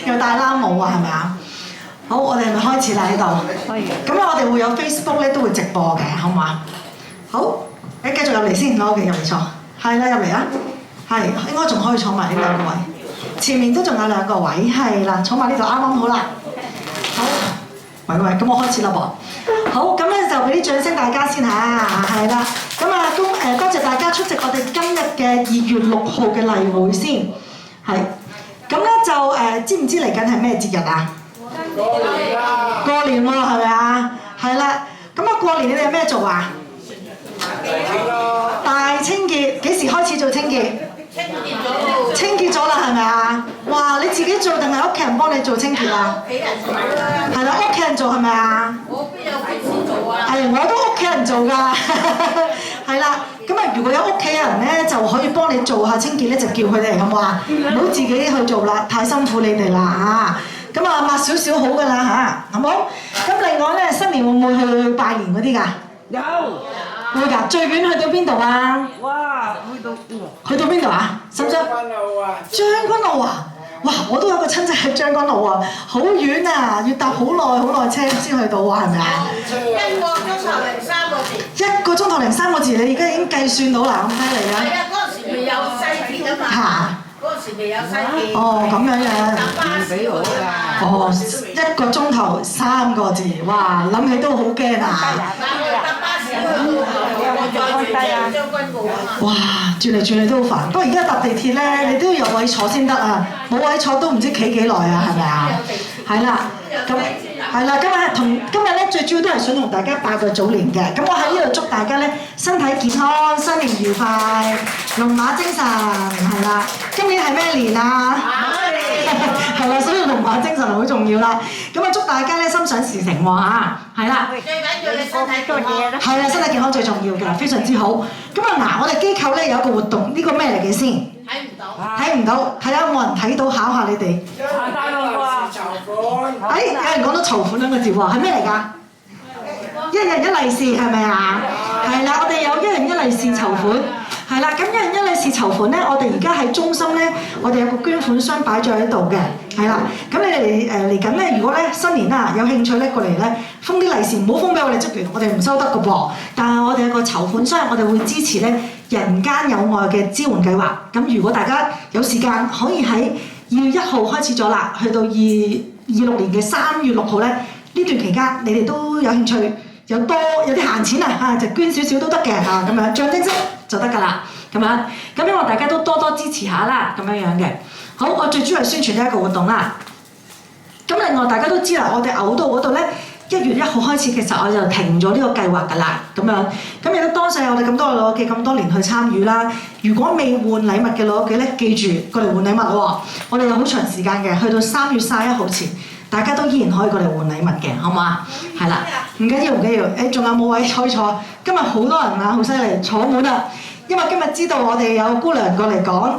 又戴冷帽啊，係咪啊？好，我哋係咪開始啦？呢度可以。咁我哋會有 Facebook 咧，都會直播嘅，好嘛？好，你繼續入嚟先，攞嘅入嚟坐。係啦，入嚟啊！係，應該仲可以坐埋呢兩個位。前面都仲有兩個位，係啦，坐埋呢度啱啱好啦。好，喂，咁我開始啦噃。好，咁咧就俾啲掌聲大家先嚇，係啦。咁啊，多謝大家出席我哋今日嘅2月6號嘅例會先。係。咁咧就知唔知嚟緊係咩節日啊？過年喎，係咪啊？係啦。咁啊，過年你哋有咩做啊？大清潔，幾時開始做清潔？清潔咗啦，係咪啊？哇！你自己做定係屋企人幫你做清潔啊？屋企人做啦。係啦，屋企人做係咪啊？我邊有本事做啊？係，我都屋企人做㗎。係啦，咁啊，如果有屋企人咧，就可以幫你做下清潔咧，就叫佢哋好唔好啊？唔好自己去做啦，太辛苦你哋啦嚇。咁啊，抹少少好㗎啦嚇，好冇？咁另外咧，新年會唔會去拜年嗰啲㗎？有。會㗎，最遠去到邊度啊？哇！去到邊度啊？使唔使？將軍澳啊！哇！我都有個親戚喺將軍澳啊，好遠啊，要搭好耐車先去到啊，係咪啊？1個鐘頭零3個字。1個鐘頭零3個字，你而家已經計算到啦，咁犀利啊！係啊，嗰陣時未有西鐵啊嘛。嚇！嗰陣時未有西鐵。哦，咁樣樣。搭巴士嗰啲啊。哦，1個鐘頭3個字，哇！諗起都好驚啊！搭巴士哇！轉嚟轉去都好煩，不過而家搭地鐵咧，你都要有位坐先得啊！冇位坐都唔知企幾耐啊，係咪啊？係啦，咁係啦，今日咧最主要都係想同大家拜個早年嘅，咁我喺呢度祝大家咧身體健康、新年愉快、龍馬精神，係啦。今年係咩年啊？係啦，所以龍馬精神好重要啦。咁啊，祝大家咧心想事成喎嚇，係啦。最緊要你身體健康。係啦，身體健康最重要嘅，非常之好。咁啊嗱，我哋機構咧有一個活動，呢個咩嚟嘅先？睇唔到。睇唔到，睇下有冇人睇到，考下你哋。有人講到籌款兩個字喎，係咩嚟㗎？1人1利是係咪啊？係啦，我哋有1人1利是籌款。係啦，咁1人1利是籌款咧，我哋而家喺中心咧，我哋有個捐款箱擺咗喺度嘅，係啦。咁你哋嚟緊咧，如果咧新年啊有興趣咧過嚟咧，封啲利是唔好封俾我哋職員，我哋唔收得㗎噃。但係我哋有個籌款箱，我哋會支持咧人間有愛嘅支援計劃。咁如果大家有時間，可以喺2月1號開始咗啦，去到26年嘅3月6號咧，呢段期間你哋都有興趣，有啲閒錢啊就捐少少都得嘅嚇，咁樣象徵式就得㗎啦，咁樣。咁希望大家都多多支持下啦，咁樣嘅。好，我最主要係宣傳呢一個活動啦。咁另外大家都知啦，我哋嘔到嗰度咧，1月1號開始，其實我就停咗呢個計劃㗎啦，咁樣。咁亦都多謝我哋咁多老友記咁多年去參與啦。如果未換禮物嘅老友記咧，記住過嚟換禮物喎。我哋有好長時間嘅，去到3月31號前。大家都依然可以過嚟換禮物嘅，好唔好啊？係啦，唔緊要唔緊要，誒仲有冇位可以坐？今日好多人啊，好犀利，坐滿啦！因為今日知道我哋有姑娘過嚟講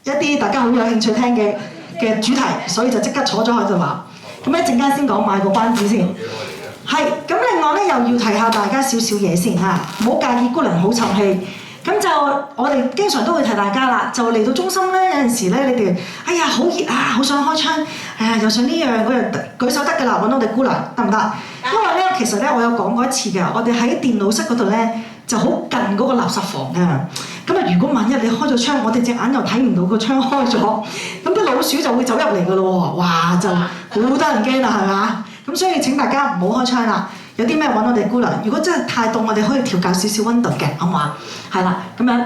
一啲大家好有興趣聽嘅主題，所以就即刻坐咗喺度話。咁一陣間先講賣個關子先。係，咁另外咧又要提下大家少少嘢先嚇，唔好介意姑娘好沉氣。咁就我哋經常都會提大家啦，就嚟到中心咧，有陣時咧你哋，哎呀好熱啊，好想開窗，又想呢樣嗰樣，舉手得㗎啦，揾我哋姑娘得唔得？因為咧其實咧我有講過一次㗎，我哋喺電腦室嗰度咧就好近嗰個垃圾房㗎。咁啊如果萬一你開咗窗，我哋隻眼又睇唔到個窗開咗，咁啲老鼠就會走入嚟㗎咯喎，哇就好得人驚啦係嘛？咁所以請大家唔好開窗啦。有啲咩揾我哋姑娘？如果真係太凍，我哋可以調校少少溫度嘅，好唔好啊？係啦，咁樣。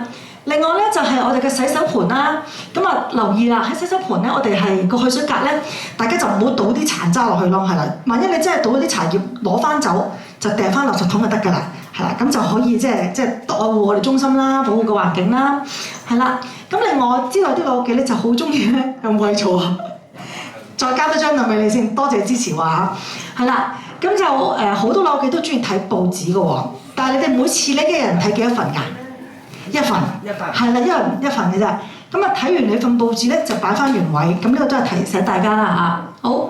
另外咧就係我哋嘅洗手盆啦。咁啊留意啦，喺洗手盆咧，我哋係個去水格咧，大家就唔好倒啲殘渣落去咯，係啦。萬一你真係倒啲茶葉攞翻走，就掟翻垃圾桶就得㗎啦，係啦。咁就可以即係愛護我哋中心啦，保護個環境啦，係啦。咁另外我知道啲老友記咧就好中意咧，有冇位坐啊？再加多張凳俾你先，多謝支持喎嚇，係啦。咁就好多老友記都中意睇報紙嘅喎，但係你哋每次咧一人睇幾多份㗎？一份，係啦，一人一份嘅啫。咁啊睇完你份報紙咧就擺翻原位，咁呢個都係提醒大家啦嚇。好，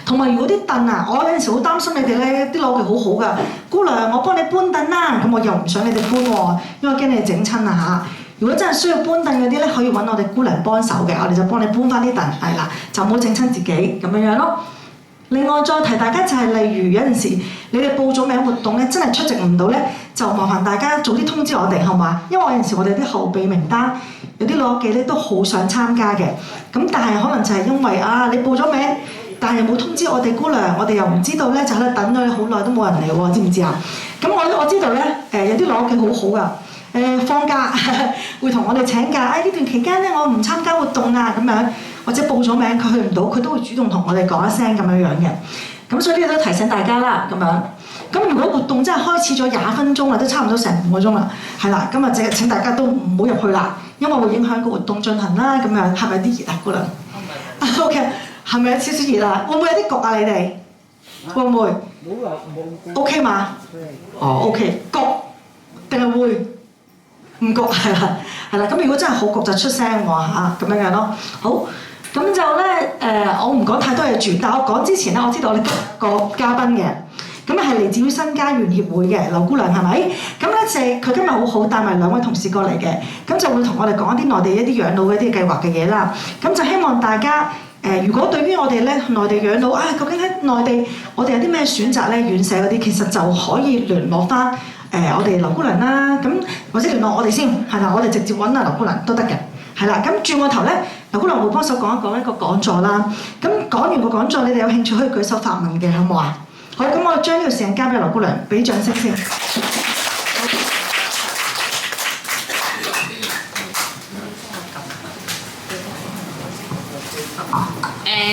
同埋如果啲凳啊，我有陣時好擔心你哋咧，啲老友記好好㗎，姑娘我幫你搬凳啦，咁我又唔想你哋搬喎，因為驚你哋整親啊嚇。如果真係需要搬凳嗰啲咧，可以揾我哋姑娘幫手嘅，我哋就幫你搬翻啲凳，係啦，就唔好整親自己咁樣咯。另外再提大家就係例如有陣時你哋報咗名活動咧，真係出席唔到咧，就麻煩大家早啲通知我哋，好嘛？因為有陣時我哋啲後備名單有啲老友記咧都好想參加嘅，咁但係可能就係因為你報咗名，但係冇通知我哋姑娘，我哋又唔知道咧，就喺度等咗你好耐都冇人嚟喎，知唔知啊？咁我知道咧，有啲老友記好好噶，放假會同我哋請假，呢段期間咧我唔參加活動啊咁樣。或者報咗名佢去唔到，佢都會主動同我哋講一聲咁樣嘅。咁所以呢個都提醒大家啦，咁樣。咁如果活動真係開始咗20分鐘啦，都差唔多成5個鐘啦，係啦，咁啊請大家都唔好入去啦，因為會影響個活動進行啦。咁樣係咪啲熱啊，姑娘？OK， 係咪有少少熱啊？會唔會有啲焗啊？你哋會唔會？冇 OK 嘛？哦 OK， 焗定係會？唔焗係啦，係啦。咁如果真係好焗就出聲喎嚇，咁樣咯。好。咁就咧我唔講太多嘢住，但我講之前咧，我知道我哋個嘉賓嘅，咁係嚟自於新家園協會嘅劉姑娘係咪？咁咧佢今日好好帶埋2位同事過嚟嘅，咁就會同我哋講一啲內地一啲養老嘅一啲計劃嘅嘢啦。咁就希望大家如果對於我哋咧內地養老究竟喺內地我哋有啲咩選擇咧，院舍嗰啲其實就可以聯絡翻我哋劉姑娘啦。咁或者聯絡我哋先係啦，我哋直接揾劉姑娘都得嘅。係啦，咁轉個頭咧，劉姑娘會幫手講一個講座啦。咁講完個講座，你哋有興趣可以舉手發問嘅，好唔好啊？好，咁我將呢個時間交俾劉姑娘，俾掌聲先。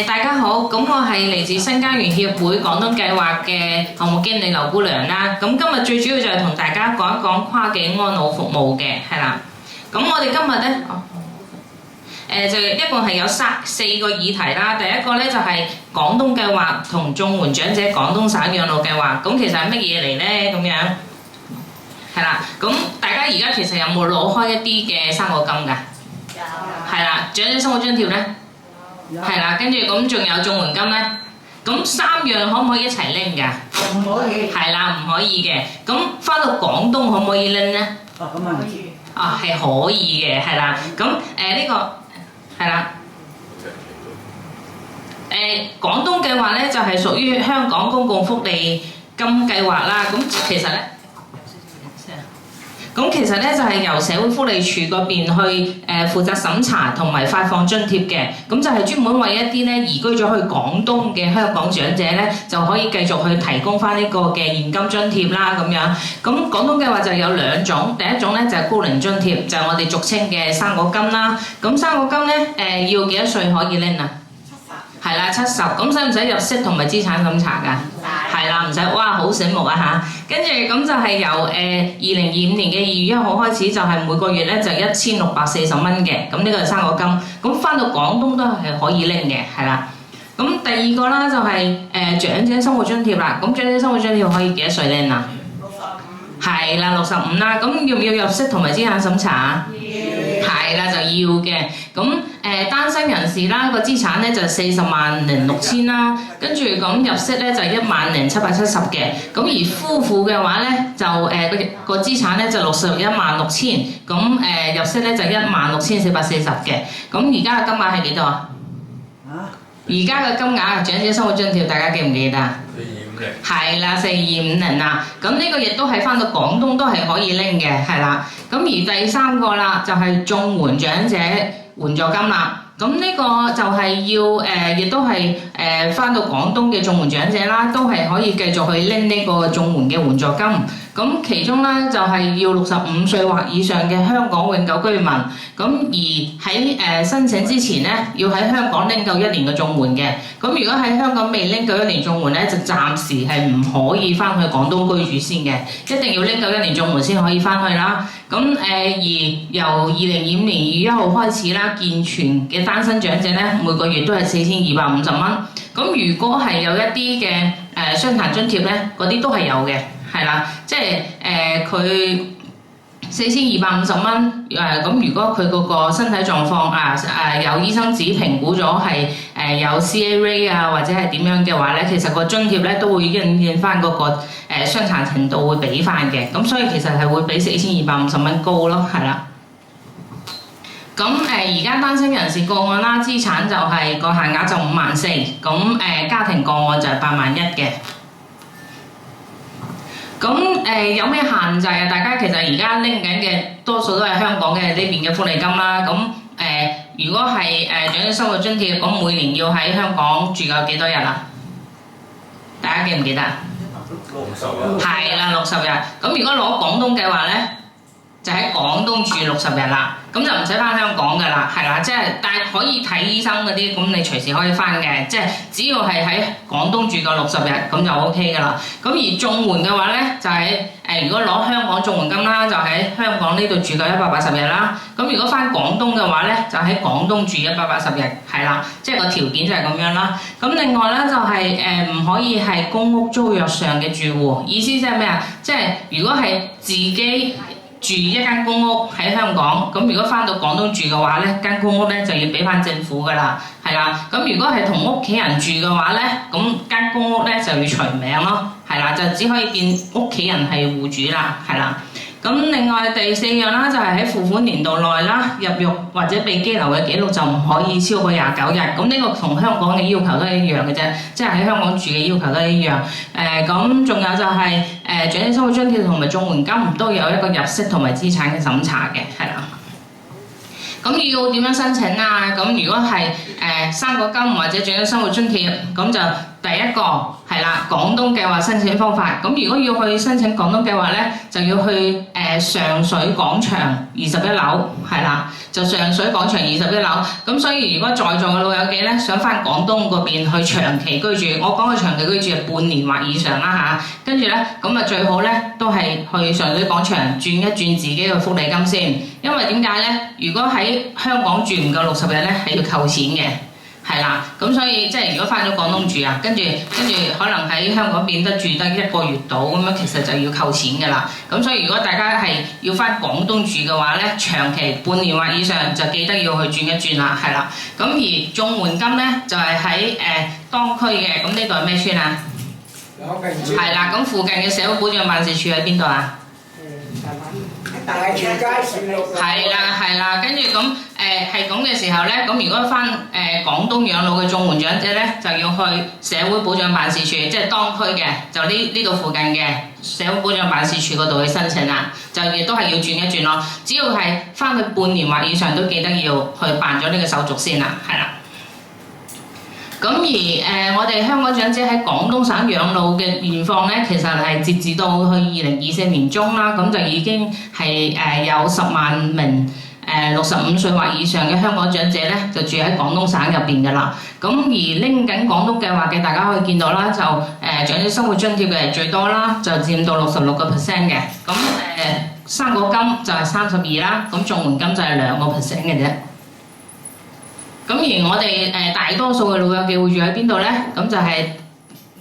大家好，咁我係嚟自新家園協會廣東計劃嘅項目經理劉姑娘啦。咁今日最主要就係同大家講一講跨境安老服務嘅，係啦。咁我哋今日咧，就一共係有4個議題啦。第一個咧就係廣東計劃同綜援長者廣東省養老計劃。咁其實係乜嘢嚟咧？咁樣係啦。咁大家而家其實有冇攞開一啲嘅生果金㗎？有。係啦，長者生活津貼咧？係啦，跟住咁仲有綜援金咧？咁3樣可唔可以一齊拎㗎？唔可以。係啦，唔可以嘅。咁翻到廣東可唔可以拎咧？咁啊可以。係可以嘅，係啦。咁呢個係啦。廣東計劃咧就係屬於香港公共福利金計劃啦。咁其實咧，就係由社會福利署嗰邊去負責審查同埋發放津貼嘅。咁就係專門為一啲咧移居咗去廣東嘅香港長者咧，就可以繼續去提供翻呢個嘅現金津貼啦。咁樣，咁廣東計劃就有2種，第一種咧就係高齡津貼，就係我哋俗稱嘅生果金啦。咁生果金咧要幾多歲可以拎啊？70。係啦，70。咁使唔使入息同埋資產審查㗎？係啦，唔使。哇，好醒目啊嚇！跟住咁就係由2025年嘅2月1號開始，就係每個月咧就1640蚊嘅。咁呢個係生果金。咁翻到廣東都係可以拎嘅，係啦。咁第二個啦就係長者生活津貼啦。咁長者生活津貼可以幾多歲拎啊？65。係啦，65啦。咁要唔要入息同埋資產審查啊？係啦，就要嘅。咁單身人士啦，個資產咧就406000啦，跟住咁入息咧就10770嘅。咁而夫婦嘅話咧就個資產咧就616000，咁入息咧就16440嘅。咁而家嘅金額係幾多啊？而家嘅金額長者生活津貼大家記唔記得啊？4250。係啦，4250啊。咁呢個亦都係翻到廣東都係可以拎嘅，係啦。咁而第3個啦就係綜援長者援助金啦。咁呢個就係要亦都係翻到廣東嘅綜援長者啦，都係可以繼續去拎呢個綜援嘅援助金。咁其中咧就係要65歲或以上嘅香港永久居民。咁而喺申請之前咧，要喺香港拎夠1年嘅綜援嘅。咁如果喺香港未拎夠1年綜援咧，就暫時係唔可以翻去廣東居住先嘅，一定要拎夠1年綜援先可以翻去啦。咁而由2025年2月1號開始啦，健全嘅單身長者咧，每個月都係4250蚊。咁如果係有一啲嘅傷殘津貼咧，嗰啲都係有嘅，係啦，即係佢4250蚊。咁如果佢嗰個身體狀況有醫生紙評估咗係有 CA-Ray 啊或者係點樣嘅話咧，其實個津貼咧都會應翻嗰個傷殘程度會俾翻嘅。咁所以其實係會比4250蚊高咯，係啦。咁而家單身人士個案啦，資產就係個限額就54000，咁家庭個案就係81000嘅。咁有咩限制啊？大家其實而家拎緊嘅多數都係香港嘅呢邊嘅福利金啦。咁如果係長者生活津貼，咁每年要喺香港住夠幾多日啊？大家記唔記得？60日。係啦，60日。咁如果攞廣東計劃咧，就喺廣東住60日啦。咁就唔使翻香港㗎啦，係啦，即係但係可以睇醫生嗰啲，咁你隨時可以翻嘅，即係只要係喺廣東住夠60日，咁就 OK 㗎啦。咁而綜援嘅話咧，就係如果攞香港綜援金啦，就喺香港呢度住夠180日啦。咁如果翻廣東嘅話咧，就喺廣東住180日，係啦，即係個條件就係咁樣啦。咁另外咧就係唔可以係公屋租約上嘅住戶，意思即係咩啊？即係如果係自己住一間公屋喺香港，咁如果翻到廣東住嘅話咧，間公屋咧就要俾翻政府噶啦，係啦。咁如果係同屋企人住嘅話咧，咁間公屋咧就要除名咯，係啦，就只可以見屋企人係戶主啦，係啦。咁另外第4樣啦，就係喺付款年度內啦，入獄或者被羈留嘅記錄就唔可以超過29日。咁呢個同香港嘅要求都係一樣嘅啫，即係喺香港住嘅要求都係一樣。咁仲有就係長者生活津貼同埋綜援金都有一個入息同埋資產嘅審查嘅，係啦。咁要點樣申請啊？咁如果係生果金或者長者生活津貼，咁就第一個係啦，廣東計劃申請方法。咁如果要去申請廣東計劃咧，就要去上水廣場21樓，係啦，就上水廣場21樓。咁所以如果在座嘅老友記咧，想翻廣東嗰邊去長期居住，我講嘅長期居住係半年或以上啦嚇。跟住咧，咁啊最好咧都係去上水廣場轉一轉自己嘅福利金先，因為點解咧？如果喺香港住唔夠60日咧，係要扣錢嘅。係啦，咁所以即係如果翻咗廣東住啊，跟住可能喺香港變得住得1個月到咁樣，其實就要扣錢㗎啦。咁所以如果大家係要翻廣東住嘅話咧，長期半年或以上就記得要去轉一轉啦，係啦。咁而綜援金咧就係喺當區嘅，咁呢度係咩村啊？係啦，咁附近嘅社會保障辦事處喺邊度啊？大橋街市係啦，跟住咁係咁嘅時候咧，咁如果翻廣東養老嘅綜援長者咧，就要去社會保障辦事處，即係當區嘅，就呢度附近嘅社會保障辦事處嗰度去申請啦，就亦都係要轉一轉咯。只要係翻去半年或以上，都記得要去辦咗呢個手續先啦，係啦。咁而我哋香港長者喺廣東省養老嘅現況咧，其實係截至到去2024年中啦，咁就已經係有10萬名65歲或以上嘅香港長者咧，就住喺廣東省入邊㗎啦。咁而拎緊廣東計劃嘅，大家可以見到啦，就長者生活津貼嘅最多啦，就佔到66% 嘅。咁生果金就係32啦，咁綜援金就係2% 嘅啫。咁而我哋大多數嘅老友記會住喺邊度咧？咁就係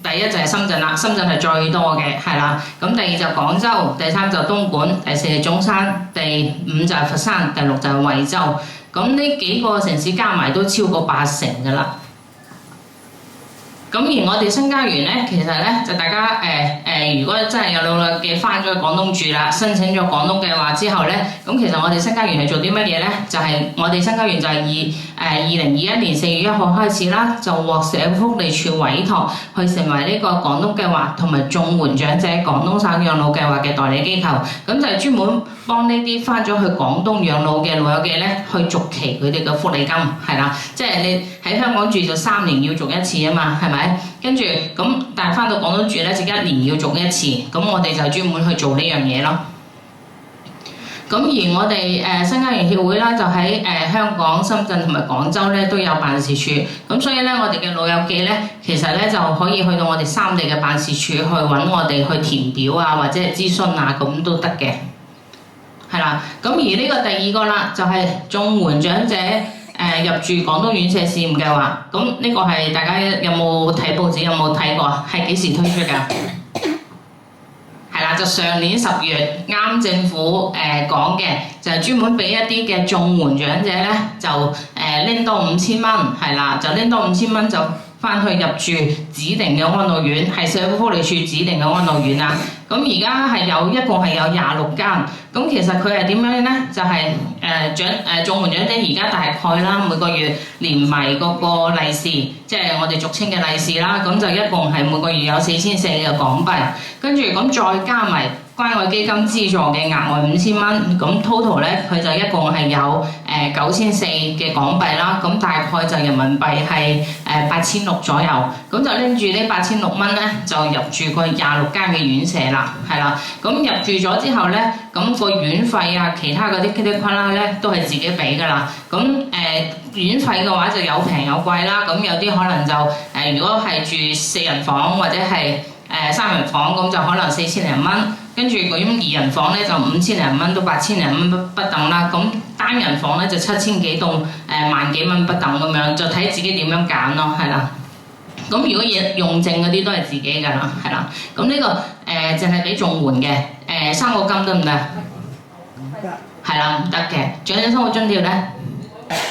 第一就係深圳啦，深圳係最多嘅，係啦。咁第二就廣州，第3就東莞，第4係中山，第5就係佛山，第6就係惠州。咁呢幾個城市加埋都超過80%㗎啦。咁而我哋新家園咧，其實咧就大家如果真係有老友記翻咗去廣東住啦，申請咗廣東計劃之後咧，咁其實我哋新家園係做啲乜嘢咧？就係我哋新家園就係2021年4月1號開始啦，就獲社會福利署委託去成為呢個廣東計劃同埋綜援長者廣東省養老計劃嘅代理機構，咁就係專門幫呢啲翻咗去廣東養老嘅老友記咧，去續期佢哋嘅福利金，係啦，即係你喺香港住就3年要續一次啊嘛，係咪？跟住咁，但係翻到廣東住咧，就1年要續一次，咁我哋就專門去做呢樣嘢咯。咁而我哋新家園協會啦，就喺香港、深圳同埋廣州咧都有辦事處，咁所以咧我哋嘅老友記咧，其實咧就可以去到我哋3地嘅辦事處去揾我哋去填表啊，或者係諮詢啊，咁都得嘅。係啦，咁而呢個第2個啦，就係綜援長者入住廣東院舍試驗計劃，咁呢個係大家有冇睇報紙？有冇睇過？係幾時推出㗎？係啦，就上年10月啱政府講嘅，就係專門俾一啲嘅綜援長者咧，就拎多5000蚊，係啦，就拎多5000蚊就翻去入住指定嘅安老院，係社會福利署指定嘅安老院啦。咁而家係一共係有26間。咁其實佢係點樣呢？就係綜援長者而家大概啦，每個月連埋嗰個利是，即係我哋俗稱嘅利是啦，咁就一共係每個月有4400嘅港幣。跟住咁再加埋關愛基金資助嘅額外5000蚊，咁 total 咧佢就一共係有9400嘅港幣啦，咁大概就人民幣係8600左右，咁就拎住呢8600蚊咧就入住個26間嘅院舍啦，係啦，咁入住咗之後咧，咁個院費啊，其他嗰啲嘰哩呱啦咧都係自己俾㗎啦，咁院費嘅話就有平有貴啦，咁有啲可能就如果係住4人房或者係3人房咁就可能4000零蚊。跟住嗰種2人房咧就5000零蚊到8000零蚊不等啦，咁單人房咧就7000幾到萬幾蚊不等咁樣，就睇自己點樣揀咯，係啦。咁如果用剩嗰啲都係自己㗎啦，係啦。咁呢個淨係俾綜援嘅，3個金得唔得？唔得。係啦，唔得嘅。長者生活津貼咧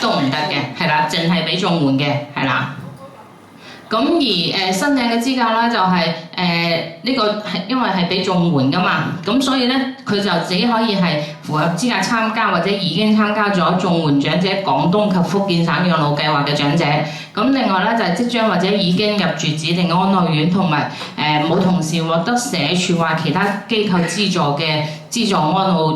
都唔得嘅，係啦，淨係俾綜援嘅，係啦。咁而申請嘅資格啦，就係呢個係因為係俾綜援㗎嘛，咁所以咧佢就只可以係符合資格參加或者已經參加咗綜援長者廣東及福建省養老計劃嘅長者。咁另外咧就係即將或者已經入住指定安老院，同埋冇同時獲得社署或其他機構資助嘅資助安老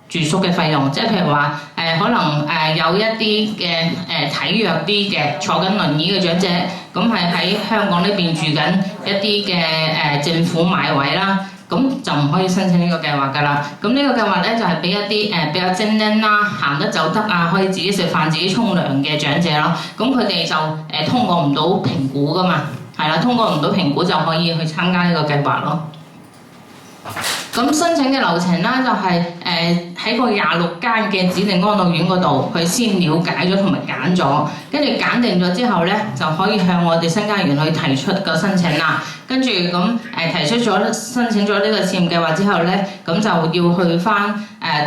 住宿嘅費用，即係譬如話可能有一啲嘅體弱啲嘅坐緊輪椅嘅長者，咁係喺香港呢邊住緊一啲嘅政府買位啦，咁就唔可以申請呢個計劃㗎啦。咁呢個計劃咧就係俾一啲比較精靈啦、行得走得啊，可以自己食飯、自己沖涼嘅長者咯。咁佢哋就通過唔到評估㗎嘛，係啦，通過唔到評估就可以去參加呢個計劃咯。咁申請嘅流程啦，就係喺個26間嘅指定安老院嗰度，佢先了解咗同埋揀咗，跟住揀定咗之後咧，就可以向我哋新家園去提出個申請啦。跟住咁提出咗申請咗呢個試驗計劃之後咧，咁就要去翻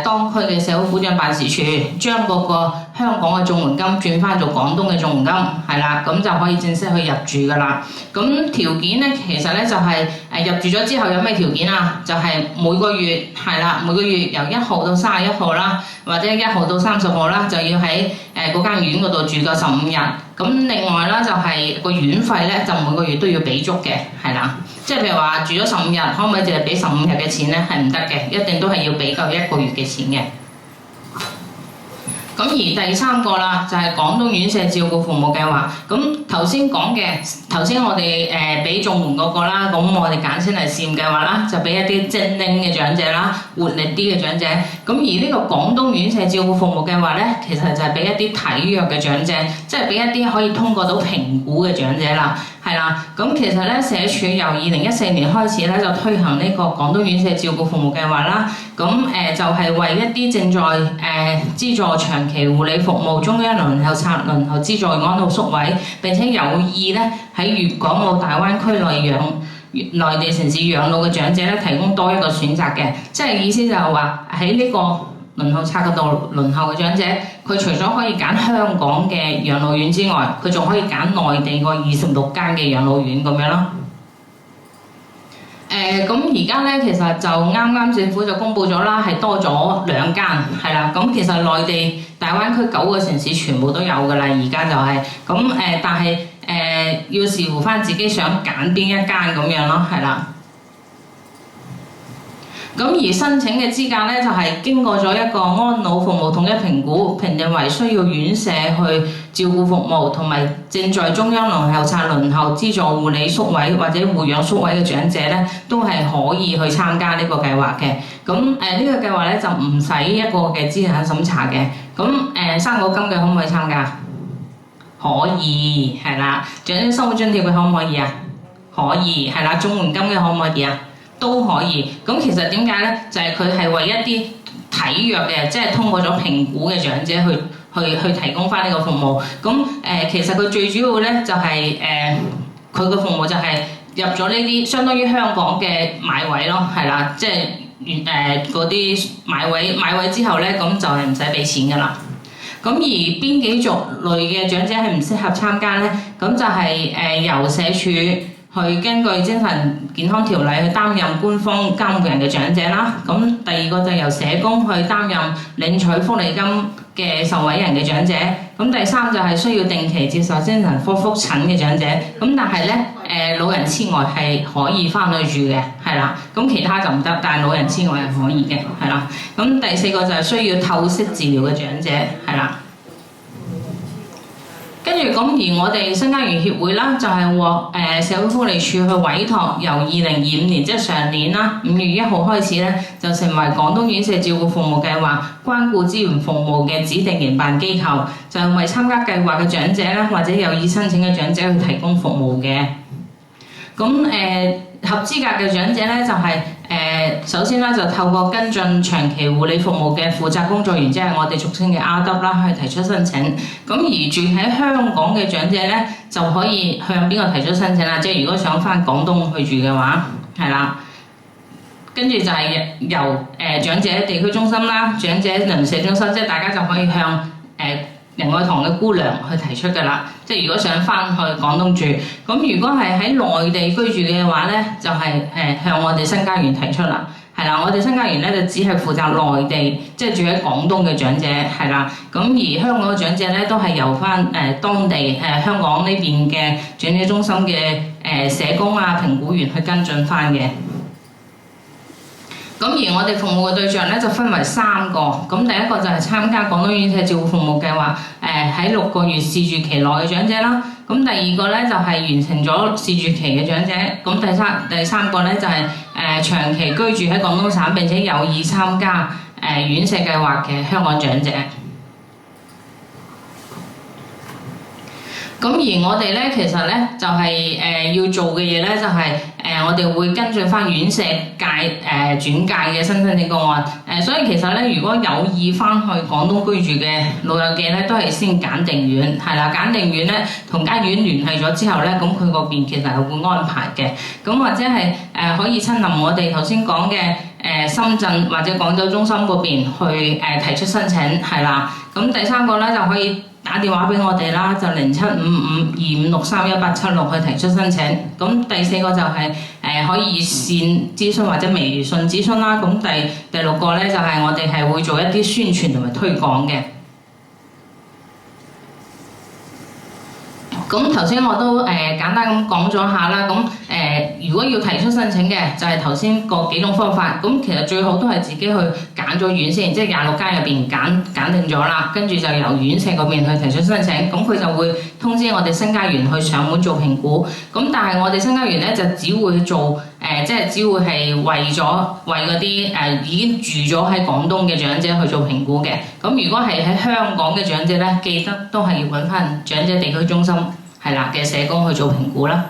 當區嘅社會保障辦事處，將嗰個香港嘅綜援金轉翻做廣東嘅綜援金，係啦，咁就可以正式去入住㗎啦。咁條件咧，其實咧就係入住咗之後有咩條件啊？就係每個月係啦，每個月由1號到31號啦，或者1號到30號啦，就要喺嗰間院嗰度住夠15日。咁另外啦，就係個院費咧，就每個月都要俾足嘅，係啦。即係譬如話住咗15日，可唔可以淨係俾15日嘅錢咧？係唔得嘅，一定都係要俾夠1個月嘅錢嘅。咁而第3個啦，就係廣東院舍照顧服務計劃。咁頭先講嘅，頭先我哋俾綜援嗰個啦，咁我哋簡稱係試驗計劃啦，就俾一啲精靈嘅長者啦，活力啲嘅長者。咁而呢個廣東院舍照顧服務計劃咧，其實就係俾一啲體弱嘅長者，即係俾一啲可以通過到評估嘅長者啦。係啦，咁其實咧社署由2014年開始咧就推行呢個廣東院舍照顧服務計劃啦。咁就係為一啲正在資助長期護理服務中央輪候冊輪候資助安老宿位，並且有意咧喺粵港澳大灣區內地城市養老嘅長者咧，提供多一個選擇嘅。即係意思就係話喺呢個輪候冊嗰度輪候嘅長者，佢除咗可以揀香港嘅養老院之外，佢仲可以揀內地個26間嘅養老院咁樣咯。咁而家咧，其實就啱政府就公布咗啦，係多咗2間，係啦。咁其實內地大灣區9個城市全部都有㗎啦，而家就係咁但係要視乎翻自己想揀邊一間咁樣咯，係啦。咁而申請嘅資格咧，就係經過咗一個安老服務統一評估，評定為需要院舍去照顧服務，同埋正在中央輪候冊輪候資助護理宿位或者護養宿位嘅長者咧，都係可以去參加呢個計劃嘅。咁呢個計劃咧就唔使一個嘅資產審查嘅。咁生果金嘅可唔可以參加？可以，係啦。長者生活津貼嘅可唔可以啊？可以，係啦。綜援金嘅可唔可以啊？都可以，咁其實點解咧？就係佢係為一啲體弱嘅，即係通過咗評估嘅長者去提供翻呢個服務。咁其實佢最主要咧就係佢個服務就係入咗呢啲相當於香港嘅買位咯，係啦，即係嗰啲買位之後咧，咁就係唔使俾錢噶啦。咁而邊幾族類嘅長者係唔適合參加呢？咁就係由社署去根據精神健康條例去擔任官方監護人嘅長者啦。咁第二個就由社工去擔任領取福利金嘅受惠人嘅長者。咁第三就係需要定期接受精神科覆診嘅長者。咁但係咧老人痴呆係可以翻去住嘅，係啦。咁其他就唔得，但係老人痴呆係可以嘅，係啦。咁第四個就係需要透析治療嘅長者，係啦。跟住咁，而我哋新家園協會啦，就係獲社會福利署去委託，由2025年即係上年啦5月1號開始咧，就成為廣東院舍照顧服務計劃關顧資源服務嘅指定營辦機構，就係為參加計劃嘅長者啦，或者有意申請嘅長者去提供服務嘅。咁合資格嘅長者咧，就係首先咧就透過跟進長期護理服務嘅負責工作員，即係我哋俗稱嘅 RW 啦，去提出申請。咁而住喺香港嘅長者咧，就可以向邊個提出申請啦？即係如果想翻廣東去住嘅話，係啦。跟住就係由長者地區中心啦、長者鄰舍中心，即係大家就可以向仁愛堂嘅姑娘去提出㗎啦，即係如果想翻去廣東住，咁如果係喺內地居住嘅話咧，就係向我哋新家園提出啦，係啦，我哋新家園咧就只係負責內地，即係住喺廣東嘅長者，係啦，咁而香港嘅長者咧都係由翻當地香港呢邊嘅長者中心嘅社工啊、評估員去跟進翻嘅。咁而我哋服務嘅對象咧就分為3個，咁第一個就係參加廣東院舍照顧服務計劃，喺6個月試住期內嘅長者啦。咁第二個咧就係完成咗試住期嘅長者，咁第三個咧就係長期居住喺廣東省並且有意參加院舍計劃嘅香港長者。咁而我哋咧其實咧就係要做嘅嘢咧就係我哋會跟進翻院舍界轉介嘅新申請個案。所以其實咧如果有意翻去廣東居住嘅老友記咧，都係先揀定院，係啦，揀定院咧同間院聯繫咗之後咧，咁佢嗰邊其實係會安排嘅。咁或者係可以親臨我哋頭先講嘅深圳或者廣州中心嗰邊去提出申請，係啦。咁第三個咧就可以打電話俾我哋啦，就075525631876去提出申請。咁第四個就係可以熱線諮詢或者微信諮詢啦。咁第六個咧就係我哋係會做一啲宣傳同埋推廣嘅。咁頭先我都簡單咁講咗下啦。咁如果要提出申請嘅，就係頭先嗰幾種方法。咁其實最好都係自己去揀咗院先，即係26間入邊揀定咗啦，跟住就由院舍嗰邊去提出申請。咁佢就會通知我哋新家園去上門做評估。咁但係我哋新家園咧就只會做即係只會係為嗰啲已經住咗喺廣東嘅長者去做評估嘅。咁如果係喺香港嘅長者咧，記得都係要揾翻長者地區中心係啦嘅社工去做評估啦。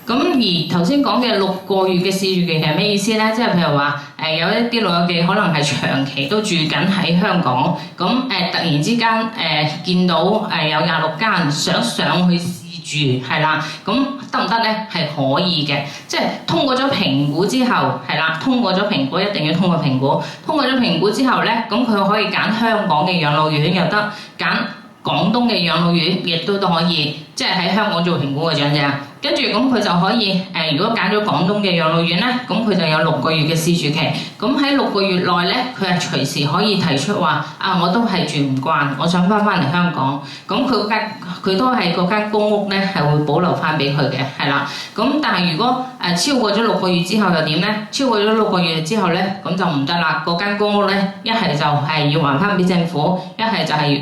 咁而頭先講嘅6個月嘅試住期係咩意思呢？即係譬如話有一啲老友記可能係長期都住緊喺香港，咁突然之間見到有26間想上去試住，係啦，咁得唔得呢？係可以嘅，即係通過咗評估之後，係啦，通過咗評估一定要通過評估，通過咗評估之後呢，咁佢可以揀香港嘅養老院又得，揀廣東嘅養老院亦都可以，即係喺香港做評估嘅長者。跟住咁佢就可以如果揀咗廣東嘅養老院咧，咁佢就有6個月嘅試住期。咁喺6個月內咧，佢係隨時可以提出話我都係住唔慣，我想翻嚟香港。咁佢都係嗰間公屋咧係會保留翻俾佢嘅，係啦。咁但係如果超過咗6個月之後又點咧？超過咗6個月之後咧，咁就唔得啦。嗰間公屋咧，一係就係要還翻俾政府，一係就係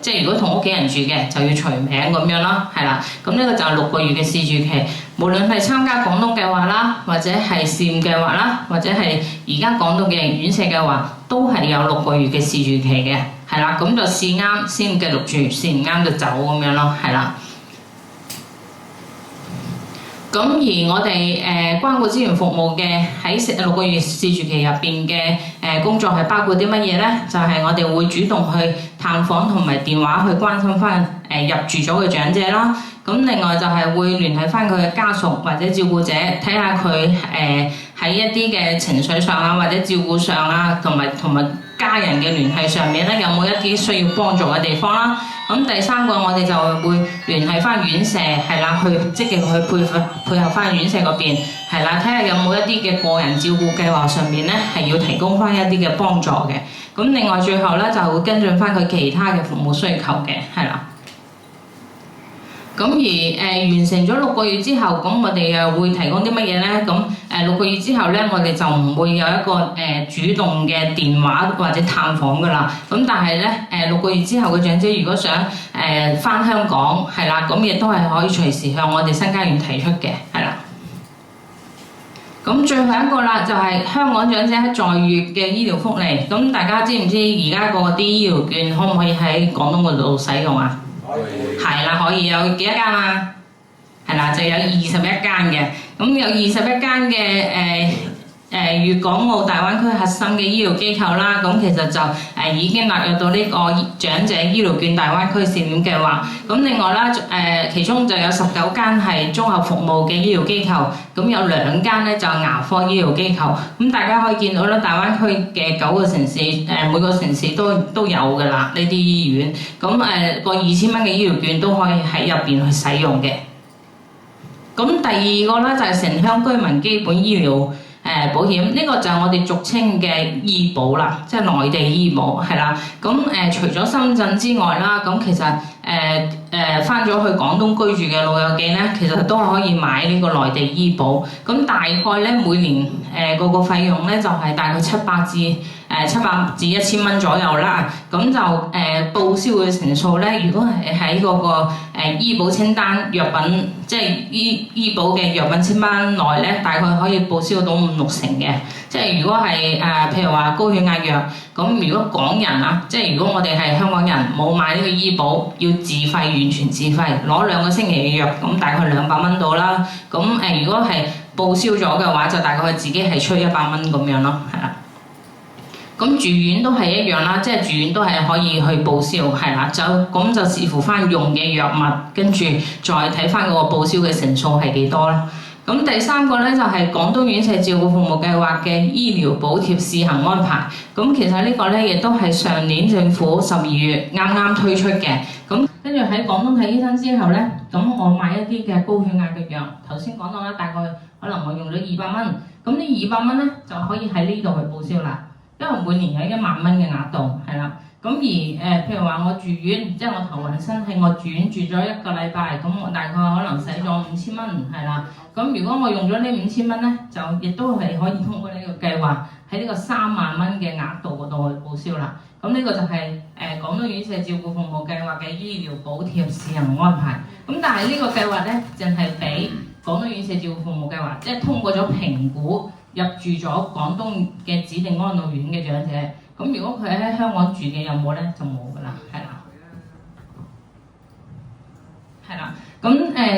即係如果同屋企人住嘅就要除名咁樣咯，係啦。咁呢個就係6個月嘅試住期，無論係參加廣東計劃啦，或者係試驗計劃啦，或者係而家講到嘅院舍計劃，都係有6個月嘅試住期嘅，係啦。咁就試啱先繼續住，試唔啱就走咁樣咯，係啦。咁而我哋關顧資源服務嘅喺6個月試住期入邊嘅工作係包括啲乜嘢呢？就係我哋會主動去探訪同埋電話去關心翻入住咗嘅長者啦。咁另外就係會聯繫翻佢嘅家屬或者照顧者，睇下佢喺一啲嘅情緒上啊，或者照顧上啊，同埋家人嘅聯繫上面咧，有冇一啲需要幫助嘅地方啦？咁第三個我哋就會聯繫翻院舍，係啦，去積極去配合翻院舍嗰邊，係啦，睇下有冇一啲嘅個人照顧計劃上面咧係要提供翻一啲嘅幫助嘅。咁另外最後咧就會跟進翻佢其他嘅服務需求嘅，係啦。咁完成咗6個月之後，咁我哋又會提供啲乜嘢咧？咁6個月之後咧，我哋就唔會有一個主動嘅電話或者探訪噶啦。咁但係咧6個月之後嘅長者如果想翻香港，係啦，咁亦都係可以隨時向我哋新家園提出嘅，係啦。咁最後一個啦，就係香港長者在粵嘅醫療福利。咁大家知唔知而家嗰啲醫療券可唔可以喺廣東嗰度使用啊？係啦，可以有幾多間啊？係啦，就有21間嘅。咁有21間嘅粵港澳大灣區核心嘅醫療機構啦，咁其實就已經納入到呢個長者醫療券大灣區試點計劃。咁另外啦，其中就有19間係綜合服務嘅醫療機構，咁有2間咧就牙科醫療機構。咁大家可以見到咧，大灣區嘅9個城市，每個城市都有㗎啦，呢啲醫院。咁個2000蚊嘅醫療券都可以喺入邊去使用嘅。咁第二個咧就係城鄉居民基本醫療保險，呢個就係我哋俗稱嘅醫保啦，即係內地醫保，係啦。咁除咗深圳之外啦，咁其實翻咗去廣東居住嘅老友記咧，其實都可以買呢個內地醫保。咁大概咧每年個費用咧就係大概700至1000蚊左右啦。咁就報銷嘅成數咧，如果係喺嗰個醫保清單藥品，即係醫保嘅藥品清單內咧，大概可以報銷到5-6成嘅。即係如果係譬如話高血壓藥，咁如果港人啊，即係如果我哋係香港人冇買呢個醫保，要自費，完全自費，攞2個星期嘅藥，咁大概200蚊到啦。咁如果係報銷咗嘅話，就大概自己係出100蚊咁樣咯，係啦。咁住院都係一樣啦，即係住院都係可以去報銷，係啦，咁就視乎翻用嘅藥物，跟住再睇翻嗰個報銷嘅成數係幾多啦。咁第三個咧就係廣東院舍照顧服務計劃嘅醫療補貼試行安排。咁其實呢個咧亦都係上年政府12月啱啱推出嘅。咁跟住喺廣東睇醫生之後咧，咁我買一啲嘅高血壓嘅藥，頭先講到啦，大概可能我用咗200蚊，咁呢200蚊咧就可以喺呢度去報銷啦。因為每年有1萬蚊嘅額度，係啦。咁而譬如話我住院，即係我頭暈身慶，我住院住咗1個禮拜，咁我大概可能使咗5000蚊，係啦。咁如果我用咗呢5000蚊咧，就亦都係可以通過呢個計劃喺呢個3萬蚊嘅額度嗰度去報銷啦。咁呢個就係廣東院舍照顧服務計劃嘅醫療補貼試行安排。咁但係呢個計劃咧，淨係俾廣東院舍照顧服務計劃，即係通過咗評估入住咗廣東嘅指定安老院嘅長者。咁如果佢喺香港住嘅有冇咧？就冇㗎啦，係啦，係啦。咁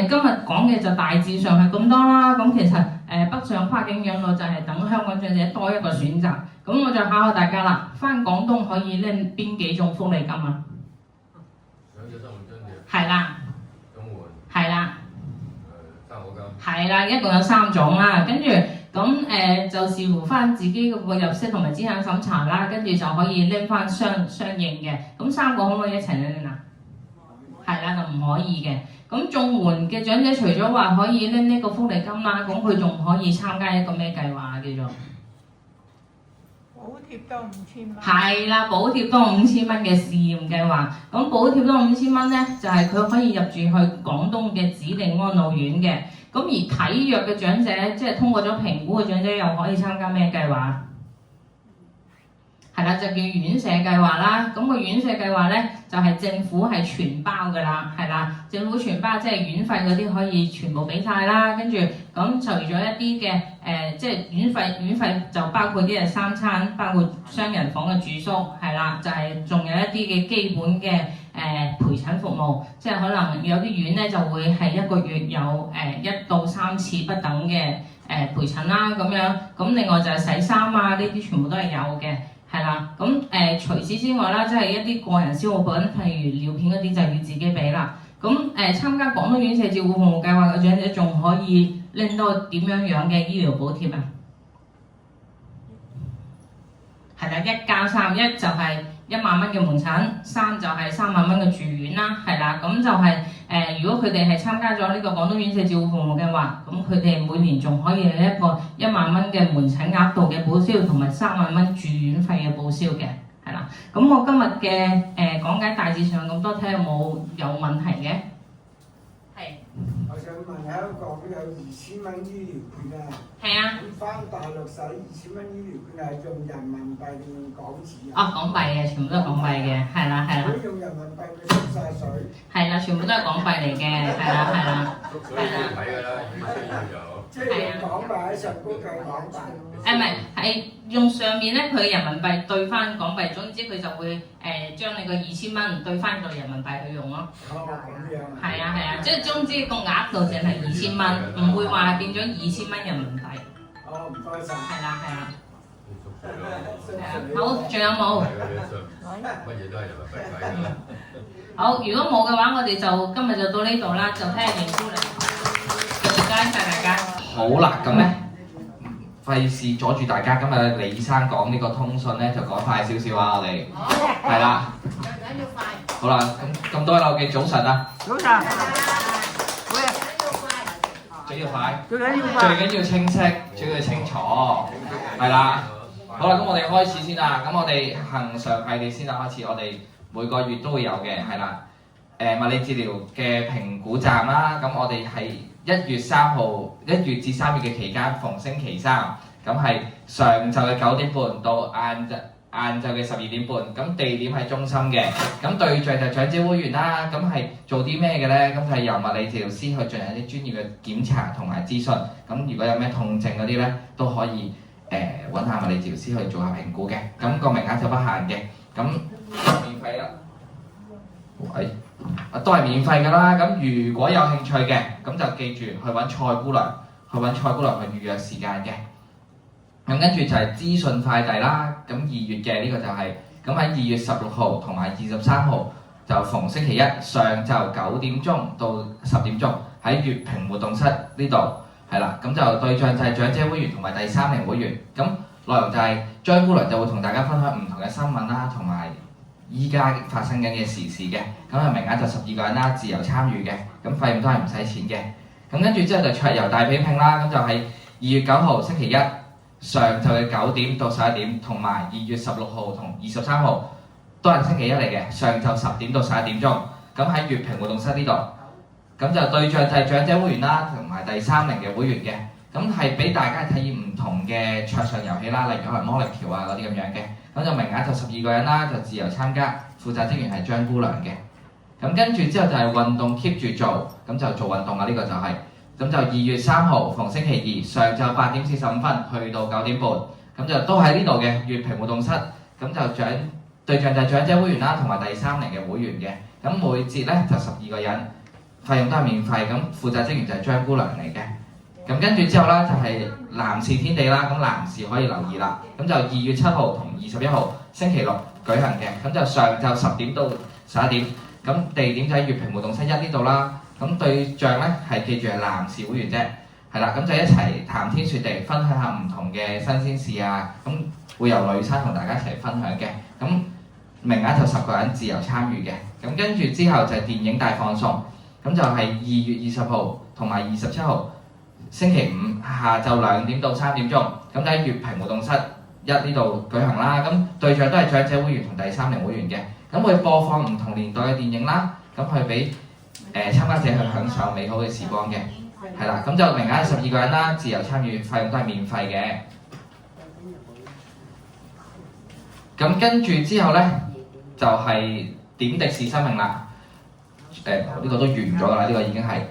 今日講嘅就大致上係咁多啦。咁其實北上跨境養老就係等香港長者多一個選擇。咁我就考下大家啦，翻廣東可以拎邊幾種福利金啊？長者生活津貼。係啦。綜援。係啦。生果金。係啦，一共有3種啦，跟住。咁就視乎翻自己嗰個入息同埋資產審查啦，跟住就可以拎翻相應嘅。咁3個可唔可以一齊拎啊？係啦，就唔可以嘅。咁綜援嘅長者除咗話可以拎呢個福利金啦，咁佢仲可以參加一個咩計劃啊？叫做補貼多5000蚊。係啦，補貼多5000蚊嘅試驗計劃。咁補貼多5000蚊咧，就係佢可以入住去廣東嘅指定安老院嘅。咁而體弱嘅長者，即係通過咗評估嘅長者，又可以參加咩計劃？係啦，就叫院舍計劃啦。咁個院舍計劃咧，就係政府係全包㗎啦，係啦，政府全包，即係院費嗰啲可以全部俾晒啦。跟住咁除咗一啲嘅即係院費就包括啲係3餐，包括雙人房嘅住宿，係啦，就係仲有一啲嘅基本嘅陪診服務，即係可能有啲院咧就會係1個月有1到3次不等嘅陪診啦咁樣。咁另外就係洗衫啊，呢啲全部都係有嘅。係啦，咁除此之外啦，即係一啲個人消耗品，譬如尿片嗰啲就要自己俾啦。咁參加廣東院舍照顧服務計劃嘅長者仲可以拎到點樣嘅醫療補貼啊？係啦，1+3，一就係1萬蚊嘅門診，3就係3萬蚊嘅住院啦，係啦，咁就係、如果佢哋係參加咗呢個廣東院舍照顧服務嘅話，咁佢哋每年仲可以有一個1萬蚊嘅門診額度嘅報銷，同埋3萬蚊住院費嘅報銷嘅，係啦。咁我今日嘅講解大致上咁多，睇下有冇問題嘅？係。我想問香港有2000蚊醫療券啊，係啊。咁翻大陸使2000蚊醫療券係用人民幣定用港紙啊？哦，港幣嘅，全部都係港幣嘅，係啦係啦。如果用人民幣咪濕晒水。係啦，全部都係港幣嚟嘅，係啦係啦。所以睇㗎啦，即係用港幣喺上高計港幣。唔係，係用上面咧，佢人民幣兌翻港幣，總之佢就會將你個2000蚊兌翻到人民幣去用咯。哦，咁樣啊。係啊係啊，即係總之個額度淨係2000蚊，唔會話變咗2000蚊人民幣。哦，唔該晒。係啦係啦。係啊，好，仲有冇？乜嘢都係人民幣計㗎啦。好，如果冇嘅話，我哋就今日就到呢度啦，就聽下袁姑娘。唔該曬大家。好啦，咁咧費事阻住大家，今日李生講呢個通訊咧，就講快少少啊，我哋係啦。好啦，咁多位老記早晨啊！早晨。最要快，最緊要最緊要清晰，最緊要清楚，係啦。好啦，咁我哋開始先啦。咁我哋恆常系列先啦，開始。我哋每個月都會有嘅，係啦。物理治療嘅評估站啦，咁我哋係1月3號1月至3月嘅期間，逢星期三，咁係上晝嘅9點半到晏晝嘅12點半，咁地點係中心嘅，咁對象就長者會員啦，咁係做啲咩嘅咧？咁係由物理治療師去進行一啲專業嘅檢查同埋諮詢，咁如果有咩痛症嗰啲咧，都可以揾下物理治療師去做下評估嘅，咁個名額就不限嘅，咁免費啦。喂，都係免費㗎啦。咁如果有興趣嘅，咁就記住去揾蔡姑娘，去預約時間嘅。咁跟住就係資訊快遞啦。咁2月嘅呢個就係咁喺2月16號同埋23號就逢星期一上晝9點鐘到10點鐘喺月平活動室呢度係啦。咁就對象就係長者會員同埋第3齡會員。咁內容就係張姑娘就會同大家分享唔同嘅新聞啦，同埋依家發生緊嘅時事嘅。咁啊名額就12個人啦，自由參與嘅。咁費用都係唔使錢嘅。咁跟住之後就桌遊大比拼啦。咁就係2月9號星期一上晝嘅9點到11點，同埋2月16號同23號都係星期一嚟嘅，上晝10點到11點鐘。咁喺月平活動室呢度，咁就對象就係長者會員啦，同埋第3齡嘅會員嘅。咁係俾大家體驗唔同嘅桌上遊戲啦，例如可能魔力條啊嗰啲咁樣嘅。咁就名額就12個人啦，就自由參加，負責職員係張姑娘嘅。咁跟住之後就係運動 keep 住做，咁就做運動啊！呢個就係。咁就2月3號逢星期二上晝8點45分去到9點半，咁就都喺呢度嘅月平活動室，咁就對象就係長者會員啦，同埋第3齡嘅會員嘅。咁每節咧就12個人，費用都係免費，咁負責職員就係張姑娘嚟嘅。咁跟住之後啦，就係男士天地啦，咁男士可以留意啦。咁就2月7號同21號星期六舉行嘅，咁就上晝10點到11點，咁地點就喺月平活動室1呢度啦。咁對象咧係記住係男士會員啫，係啦，咁就一齊談天說地，分享下唔同嘅新鮮事啊。咁會由女生同大家一齊分享嘅。咁名額就10個人自由參與嘅。咁跟住之後就係電影大放送，咁就係2月20號同埋27號星期五下晝2點到3點鐘，咁就喺月平活動室1呢度舉行啦。咁對象都係長者會員同第3齡會員嘅。咁會播放唔同年代嘅電影啦，咁去俾參加者去享受美好嘅時光嘅，係啦，咁就名額12個人啦，自由參與，費用都係免費嘅。咁跟住之後咧，就係點滴是生命啦。呢個都完咗㗎啦，呢個已經係。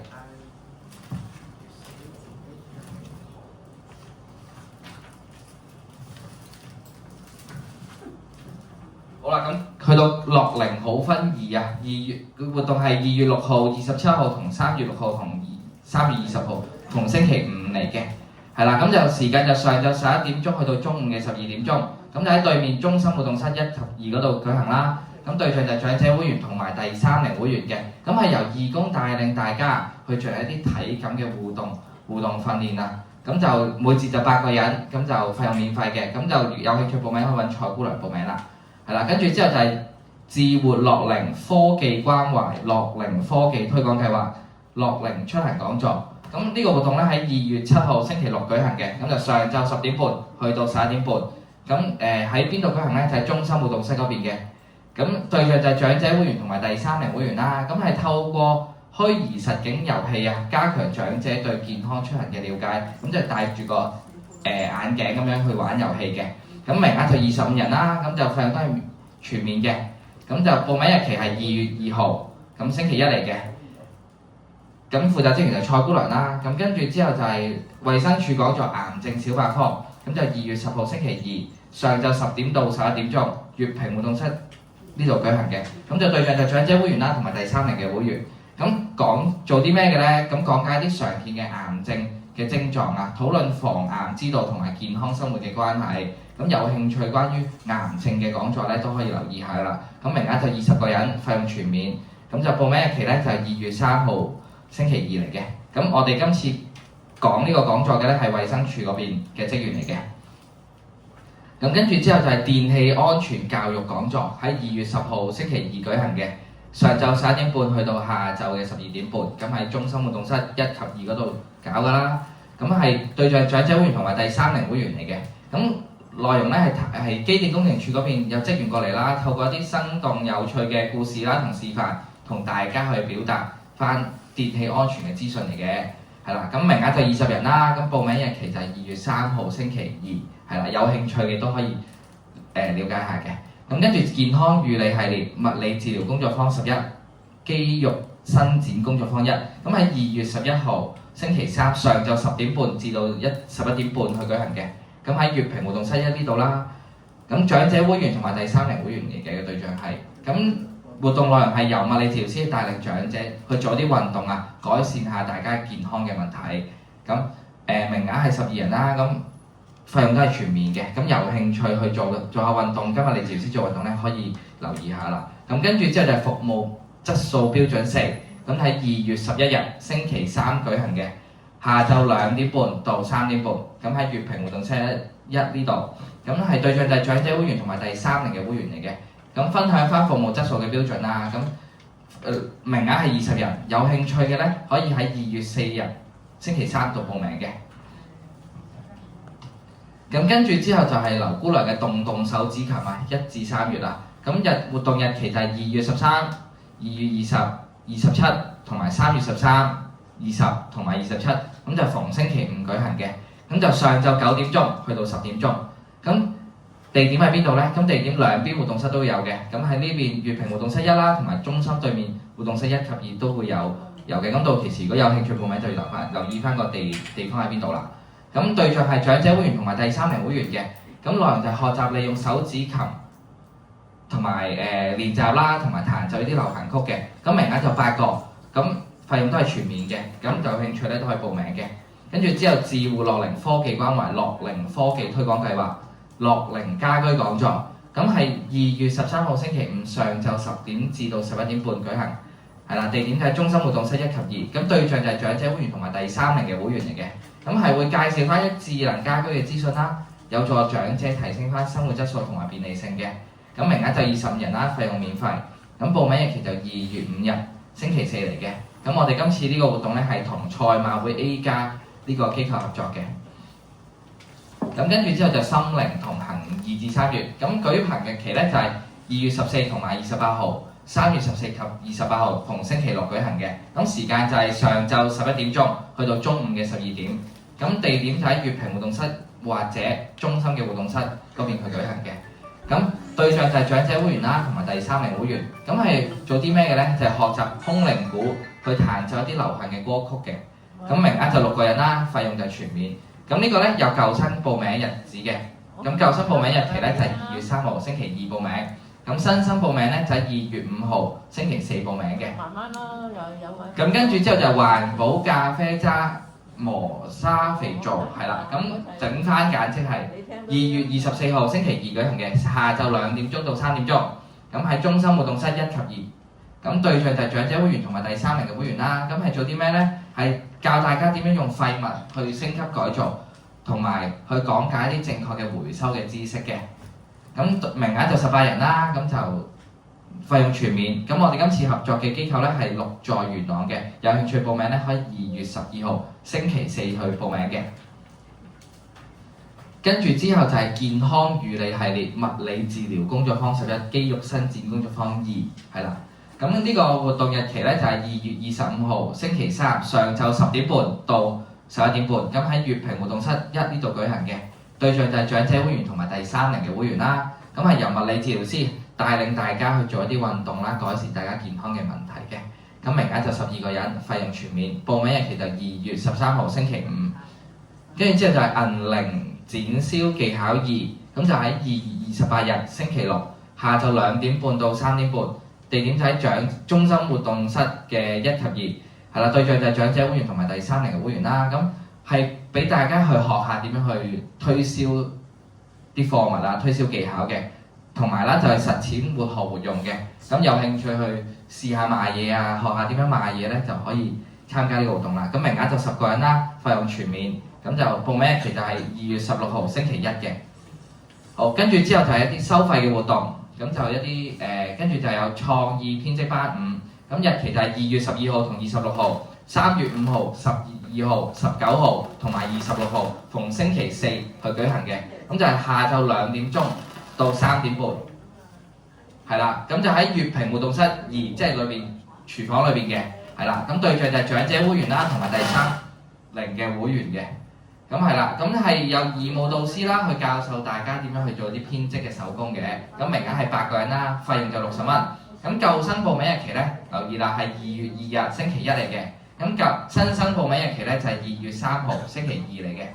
好啦，咁去到樂齡好分2啊，2月嘅活動係2月6號、27號同3月6號同3月20號，同星期五嚟嘅，係啦，咁就時間就上晝11點鐘去到中午嘅12點鐘，咁就喺對面中心活動室1及2嗰度舉行啦。咁對象就係長者會員同埋第3齡會員嘅，咁係由義工帶領大家去進行一啲體感嘅互動訓練啊，咁就每節就8個人，咁就費用免費嘅，咁就有興趣報名可以揾蔡姑娘報名啦。係啦，跟住之後就係智活樂齡科技關懷樂齡科技推廣計劃樂齡出行講座。咁呢個活動咧喺2月7號星期六舉行嘅，咁就上晝10點半去到11點半。咁喺邊度舉行咧？就係中心活動室嗰邊嘅。咁對象就係長者會員同埋第3齡會員啦。咁係透過虛擬實境遊戲啊，加強長者對健康出行嘅了解。咁就戴住個眼鏡咁樣去玩遊戲嘅。咁名額就25人啦。咁就費用都係全面嘅。咁就報名日期係2月2號，咁星期一嚟嘅。咁負責職員就蔡姑娘啦。咁跟住之後就係衛生署講座癌症小百科。咁就2月10號星期2上晝10點到11點鐘，粵平活動室呢度舉行嘅。咁就對象就長者會員啦，同埋第3齡嘅會員。咁講做啲咩嘅咧？咁講解啲常見嘅癌症嘅症狀啊，討論防癌之道同埋健康生活嘅關係。咁有興趣關於癌症嘅講座咧，都可以留意下啦。咁名額就20個人，費用全免。咁就報名日期咧就係2月3號星期2嚟嘅。咁我哋今次講呢個講座嘅咧係衛生署嗰邊嘅職員嚟嘅。咁跟住之後就係電器安全教育講座，喺2月10號星期2舉行嘅，上晝11點半去到下晝嘅12點半。咁喺中心活動室1及2嗰度搞㗎啦。咁係對象長者會員同埋第3齡會員嚟嘅。咁內容咧係機電工程署嗰邊有職員過嚟啦，透過一啲生動有趣嘅故事啦同示範，同大家去表達翻電器安全嘅資訊嚟嘅。係啦，咁名額就20人啦。咁報名日期就係2月3號星期2，係啦，有興趣嘅都可以了解下嘅。咁跟住健康護理系列物理治療工作坊11，肌肉伸展工作坊1。咁喺2月11號星期3上晝10點半至到11點半去舉行嘅。咁喺粵平活動室1呢度啦。咁長者會員同埋第3齡會員嚟嘅對象係咁。活動內容係由物理治療師帶領長者去做啲運動啊，改善下大家健康嘅問題。咁名額係12人啦。咁費用都係全面嘅。咁有興趣去做下運動，跟物理治療師做運動咧，可以留意下啦。咁跟住之後就係服務質素標準4。咁喺2月11日星期3舉行嘅，下晝2點半到3點半。咁喺粵平活動室1呢度。咁係對象就係長者會員同埋第3齡嘅會員嚟嘅。咁分享翻服務質素嘅標準啦。咁名額係20人，有興趣嘅咧可以喺2月4日星期3度報名嘅。咁跟住之後就係劉姑娘嘅動手指琴啊，1至3月啦。咁活動日期就係2月13、2月20、27同埋3月13、20同埋27。咁就逢星期5舉行嘅。咁就上晝9點鐘去到10點鐘。咁地點喺邊度咧？咁地點兩邊活動室都有嘅。咁喺呢邊粵平活動室1啦，同埋中心對面活動室1及2都會有嘅。咁到時如果有興趣報名就要留意翻個地方喺邊度啦。咁對象係長者會員同埋第3齡會員嘅。咁內容就係學習利用手指琴同埋練習啦，同埋彈奏呢啲流行曲嘅。咁名額就8個，咁費用都係全面嘅。咁有興趣咧都可以報名嘅。跟住之後智活樂齡科技關懷樂齡科技推廣計劃樂齡家居講座。咁係2月13號星期5上晝10點至到11點半舉行。係啦，地點就係中心活動室1及2。咁對象就係長者會員同埋第3齡嘅會員嚟嘅。咁係會介紹翻啲智能家居嘅資訊啦，有助長者提升翻生活質素同埋便利性嘅。咁名額就25人啦，費用免費。咁報名日期就2月5日星期4嚟嘅。咁我哋今次呢個活動咧係同賽馬會 A+ 呢個機構合作嘅。咁跟住之後就心靈同行2至3月。咁舉行日期咧就係2月14同埋28號，3月14及28號逢星期6舉行嘅。咁時間就係上晝11點鐘去到中午嘅12點。咁地點就喺粵平活動室或者中心嘅活動室嗰邊去舉行嘅。咁對象就係長者會員啦，同埋第3齡會員。咁係做啲咩嘅咧？就係學習空靈鼓，去彈奏一啲流行嘅歌曲嘅。咁名額就6個人啦，費用就全免。咁呢個咧有舊生報名日子嘅。咁舊生報名日期咧就係2月3號星期2報名。咁新生報名咧就係2月5號星期4報名嘅。慢慢啦，有。咁跟住之後就環保咖啡渣磨砂肥皂係啦。咁整翻簡稱係2月24號星期2舉行嘅，下晝2點鐘到3點鐘。咁喺中心活動室1及2。咁對象就係長者會員同埋第三齡嘅會員啦。咁係做啲咩呢？係教大家點樣用廢物去升級改造，同埋去講解一啲正確嘅回收嘅知識嘅。咁名額就18人啦，咁就費用全免。咁我哋今次合作嘅機構咧係6在元朗嘅，有興趣報名咧可以2月12號星期四去報名嘅。跟住之後就係健康與你系列物理治療工作坊11肌肉伸展工作坊2係啦。咁呢個活動日期咧就係2月25號星期三上晝10點半到11點半，咁喺粵平活動室1呢度舉行嘅。對象就係長者會員同埋第三齡嘅會員啦。咁係由物理治療師帶領大家去做一啲運動啦，改善大家健康嘅問題嘅。咁名額就12個人，費用全免。報名日期就2月13號星期5。跟住之後就係銀齡展銷技巧2，咁就喺2月28日星期六下晝2點半到3點半，地點就喺中心活動室嘅1及2，係啦。對象就係長者會員同埋第三齡嘅會員啦。咁係俾大家去學下點樣去推銷啲貨物啊，推銷技巧嘅，同埋啦就係實踐活學活用嘅。咁有興趣去試下賣嘢啊，學下點樣賣嘢咧，就可以參加呢個活動啦。咁名額就10個人啦，費用全免。咁就報名日期就係2月16號星期1嘅。好，跟住之後就係一啲收費嘅活動，咁就一啲跟住就有創意編織班5，咁日期就係2月12號同26號、3月5號、12號、19號同埋26號，逢星期四去舉行嘅。咁就係下晝2點鐘到3點半，係啦。咁就喺粵平活動室2，即係裏邊廚房裏邊嘅，係啦。咁對象就係長者會員啦，同埋第三齡嘅會員嘅。咁係啦，咁係有義務導師啦，去教授大家點樣去做啲編織嘅手工嘅。咁名額係8個人啦，費用就60蚊。咁舊生報名日期咧，留意啦，係2月2日星期1嚟嘅。咁新生報名日期咧就係2月3號星期2嚟嘅。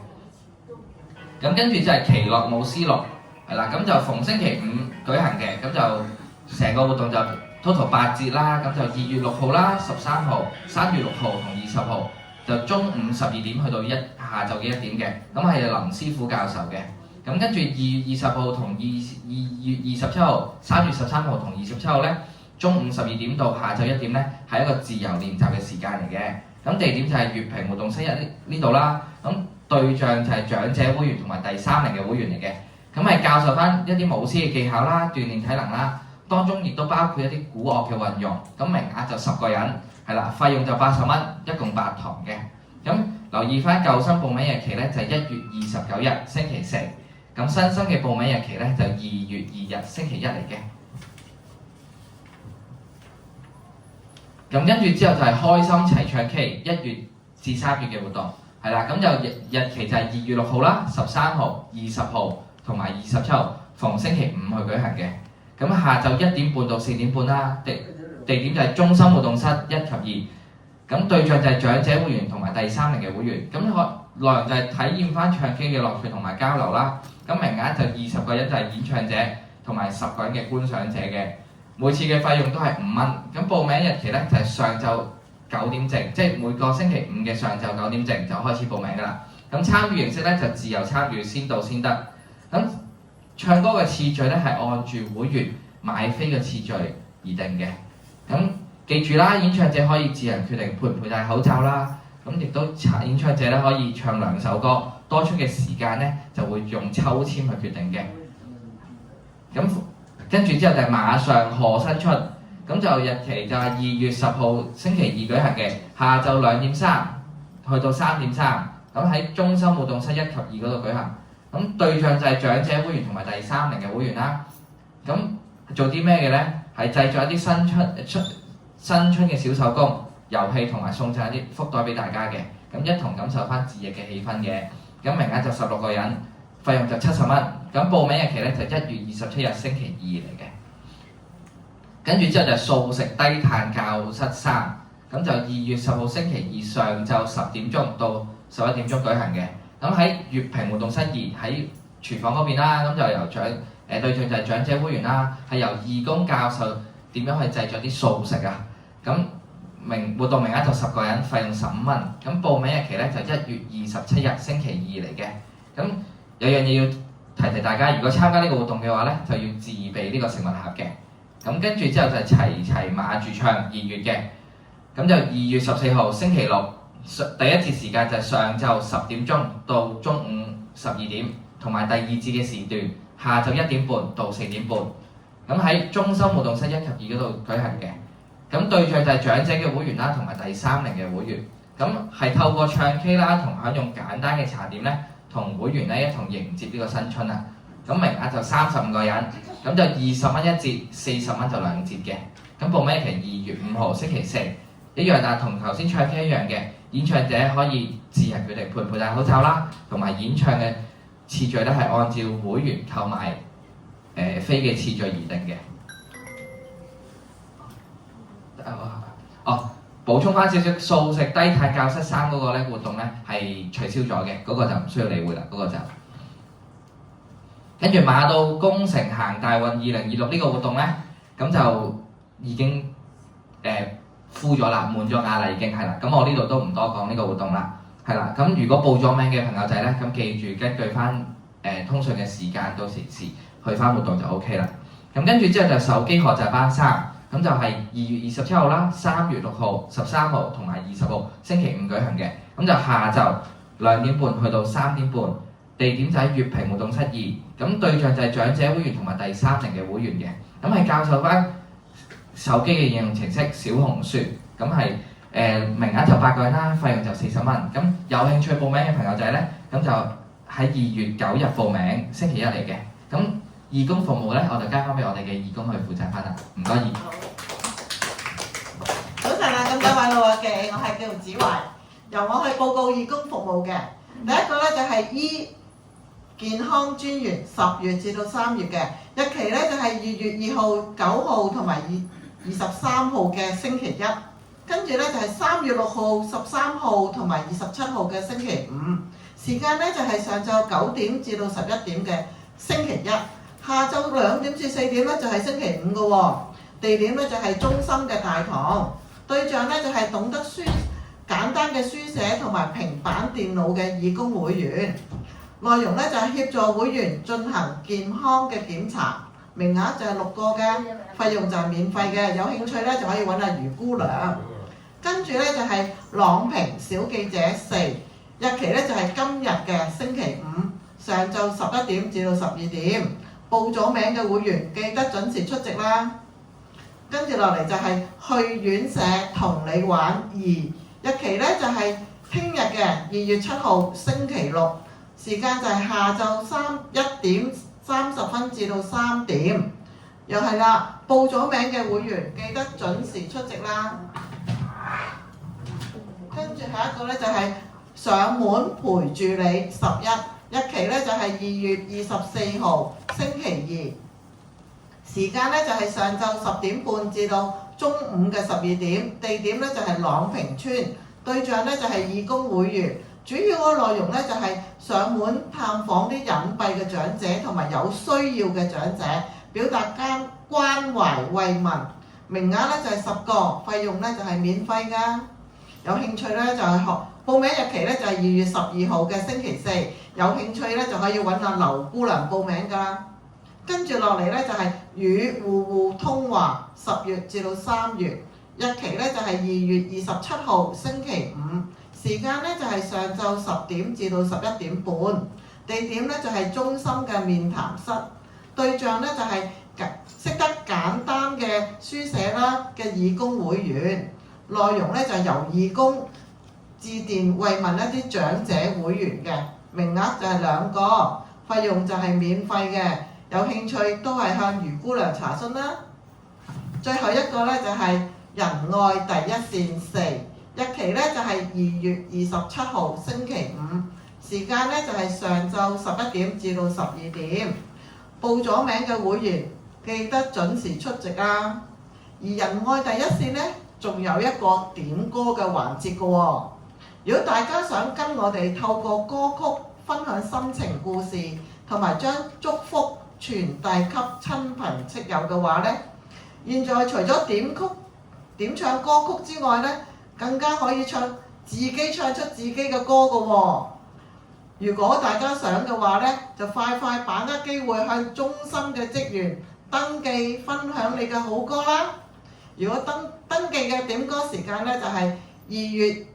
咁跟住就係奇樂舞獅樂，係啦，咁就逢星期5舉行嘅。咁就成個活動就 total 8節啦。咁就2月6號啦、13號、3月6號同20號。就中午12點去到下晝嘅1點嘅，咁係林師傅教授嘅。咁跟住2月20號同2月27號、3月13號同27號咧，中午12點到下晝1點咧，係一個自由練習嘅時間嚟嘅。咁地點就係粵平活動室1呢度啦。咁對象就係長者會員同埋第三齡嘅會員嚟嘅。咁係教授翻一啲舞獅嘅技巧啦，鍛鍊體能啦。當中亦都包括一啲鼓樂嘅運用。咁名額就10個人。係啦，費用就80蚊，一共8堂嘅。咁留意翻舊生報名日期咧，就係1月29日星期4。咁新生嘅報名日期咧，就2月2日星期1嚟嘅。咁跟住之後就係開心齊唱 K，1月至3月嘅活動。係啦，咁就日期就係2月6號啦、13號、20號同埋27號，逢星期5去舉行嘅。咁下晝1點半到4點半啦。地點就係中心活動室1及2，咁對象就係長者會員同埋第三齡嘅會員，咁內容就係體驗翻唱 K 嘅樂趣同埋交流啦。咁名額就20個人就係演唱者同埋10個人嘅觀賞者嘅，每次嘅費用都係5蚊。咁報名日期咧就係上晝9點正，即係每個星期5嘅上晝9點正就開始報名㗎啦。咁參與形式咧就自由參與，先到先得。咁唱歌嘅次序咧係按住會員買飛嘅次序而定嘅。咁記住啦，演唱者可以自行決定佩唔佩戴口罩啦。咁亦都演唱者咧可以唱2首歌，多出嘅時間咧就會用抽籤去決定嘅。咁跟住之後就係馬上賀新春，咁就日期就係2月10號星期2舉行嘅，下晝2點3去到3點3，咁喺中心活動室1及2嗰度舉行。咁對象就係長者會員同埋第三齡嘅會員啦。咁做啲咩嘅咧？係製作一啲新春嘅小手工、遊戲同埋送上一啲福袋俾大家嘅，咁一同感受翻節日嘅氣氛嘅。咁名額就16個人，費用就70蚊。咁報名日期咧就1月27日星期2嚟嘅。跟住之後就係素食低碳教室3，咁就2月10號星期2上晝10點鐘到11點鐘舉行嘅。咁喺粵平活動室2喺廚房嗰邊啦，咁就由對象就係長者會員啦，係由義工教授點樣去製作啲素食啊。咁活動名額就10個人，費用15蚊。咁報名日期咧就1月27日星期2嚟嘅。咁有樣嘢要提大家，如果參加呢個活動嘅話咧，就要自備呢個食物盒嘅。咁跟住之後就齊齊馬住唱2月嘅，咁就2月14號星期六，第一節時間就係上晝10點鐘到中午12點，同埋第二節嘅時段下晝1點半到4點半。咁喺中心活動室1及2嗰度舉行嘅。咁對象就係長者嘅會員啦，同埋第30嘅會員。咁係透過唱 K 啦，同享用簡單嘅茶點咧，同會員咧一同迎接呢個新春啊！咁名額就35個人，咁就20蚊一節，40蚊就2節嘅。咁報名期2月5號星期四，一樣啊，同頭先唱 K 一樣嘅，演唱者可以自行決定佩唔佩戴口罩啦，同埋演唱嘅次序咧係按照會員購買飛嘅次序而定嘅。補充翻少少，素食低碳教室3嗰個咧活動咧係取消咗嘅，嗰個就唔需要理會啦，嗰個就。跟住馬到功成行大運2026呢個活動咧，咁就已經full咗啦，滿咗額啦已經係啦。咁我呢度都唔多講呢個活動啦，係啦。咁如果報咗名嘅朋友仔咧，咁記住根據翻通訊嘅時間到時去翻活動就 OK 啦。咁跟住之後就手機學習班3。咁就係2月27號啦、3月6號、13號同埋20號星期五舉行嘅，咁就下晝2點半去到3點半，地點就喺粵平活動室2，咁對象就係長者會員同埋第30嘅會員嘅，咁係教授翻手機嘅應用程式小紅書，咁係名額就8個人啦，費用就40蚊，咁有興趣報名嘅朋友仔咧，咁就喺2月9日報名，星期一嚟嘅，咁。義工服務咧，我就交翻俾我哋嘅義工去負責翻啦。唔該，早晨啊，咁多位老友記，我係叫子懷，由我去報告義工服務嘅。第一個咧就係醫健康專員10月至到3月嘅，日期咧就係2月2號、9號同埋23號嘅星期一，跟住咧就係3月6號、13號同埋27號嘅星期五，時間咧就係上晝9點至到11點嘅星期一。下晝2點至4點咧就係星期5嘅喎，地點咧就係中心嘅大堂，對象咧就係懂得簡單嘅書寫同埋平板電腦嘅義工會員，內容咧就係協助會員進行健康嘅檢查，名額就係6個嘅，費用就係免費嘅，有興趣咧就可以揾阿余姑娘。跟住咧就係朗屏小記者4，日期咧就係今日嘅星期5，上晝11點至到12點。報咗名嘅會員記得準時出席啦。跟住落嚟就係去院舍同你玩2，日期咧就係聽日嘅2月7號星期六，時間就係下晝1點30分至到3點。又係啦，報咗名嘅會員記得準時出席啦。跟住下一個咧就係上門陪住你11。日期咧就係2月24號星期2，時間咧就係上晝10點半至到中午嘅12點，地點咧就係朗屏村，對象咧就係義工會員，主要嘅內容咧就係上門探訪啲隱蔽嘅長者同埋有需要嘅長者，表達關懷慰問，名額咧就係10個，費用咧就係免費㗎。有興趣咧就係報名日期咧就係2月12號嘅星期4，有興趣咧就可以揾阿劉姑娘報名㗎。跟住落嚟咧就係與戶戶通話10月至到3月，日期咧就係2月27號星期5，時間咧就係上晝10點至到11點半，地點咧就係中心嘅面談室，對象咧就係識得簡單嘅書寫啦嘅義工會員，內容咧就係由義工致電慰問一啲長者會員嘅，名額就係2個，費用就係免費嘅，有興趣都係向余姑娘查詢啦。最後一個咧就係仁愛第一線4，日期咧就係2月27號星期5，時間咧就係上晝11點至到12點。報咗名嘅會員記得準時出席啊！而仁愛第一線咧，仲有一個點歌嘅環節嘅喎。如果大家想跟我哋透過歌曲分享心情故事，同埋將祝福傳遞給親朋戚友嘅話呢，現在除咗點唱歌曲之外呢，更加可以自己唱出自己嘅歌嘅喎。如果大家想嘅話呢，就快把握機會向中心嘅職員登記分享你嘅好歌啦。如果登記嘅點歌時間呢，就係2月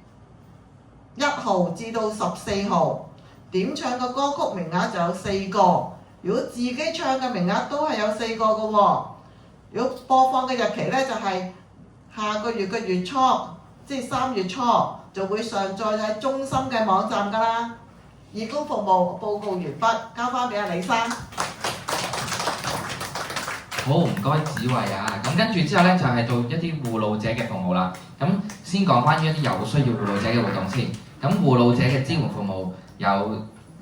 1號至到14號，點唱嘅歌曲名額就有4個。如果自己唱嘅名額都係有4個嘅喎。如果播放嘅日期呢，就係下個月嘅月初，即係3月初就會上載喺中心嘅網站㗎啦。義工服務報告完畢，交翻俾阿李生。好，唔該子慧啊。咁跟住之後咧，就係做一啲護老者嘅服務啦。咁先講關於一啲有需要護老者嘅活動先。咁護老者嘅支援服務有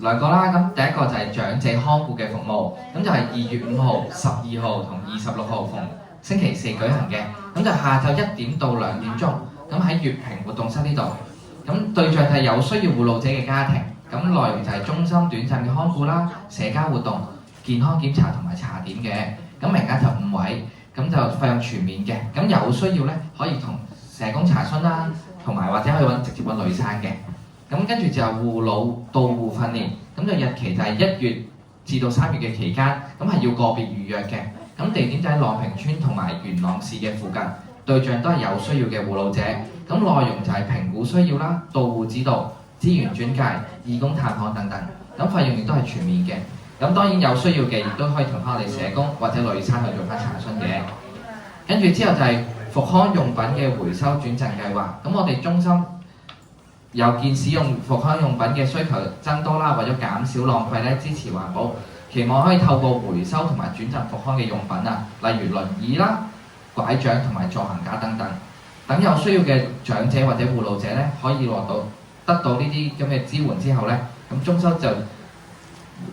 2個啦。咁第一個就係長者看護嘅服務，咁就係2月5號、12號同26號逢星期4舉行嘅。咁就下晝1點到2點鐘，咁喺月平活動室呢度。咁對象就係有需要護老者嘅家庭。咁內容就係中心短暫嘅看護啦、社交活動、健康檢查同埋茶點嘅。咁名額就5位，咁就費用全面嘅。咁有需要咧，可以同社工查詢啦，同埋或者可以直接揾女生嘅。咁跟住就係護老到護訓練，咁就日期就係1月至到3月嘅期間，咁係要個別預約嘅。咁地點就喺朗屏村同埋元朗市嘅附近，對象都係有需要嘅護老者。咁內容就係評估需要啦、到護指導、資源轉介、義工探訪等等。咁費用亦都係全面嘅。咁當然有需要嘅，亦都可以同翻我哋社工或者女生去做翻查詢嘅。跟住之後就係復康用品嘅回收轉贈計劃。咁我哋中心有見使用復康用品嘅需求增多啦，為咗減少浪費咧，支持環保，期望可以透過回收同埋轉贈復康嘅用品啊，例如輪椅啦、拐杖同埋助行架等等。等有需要嘅長者或者護老者咧，可以得到呢啲咁嘅支援之後咧，咁中心就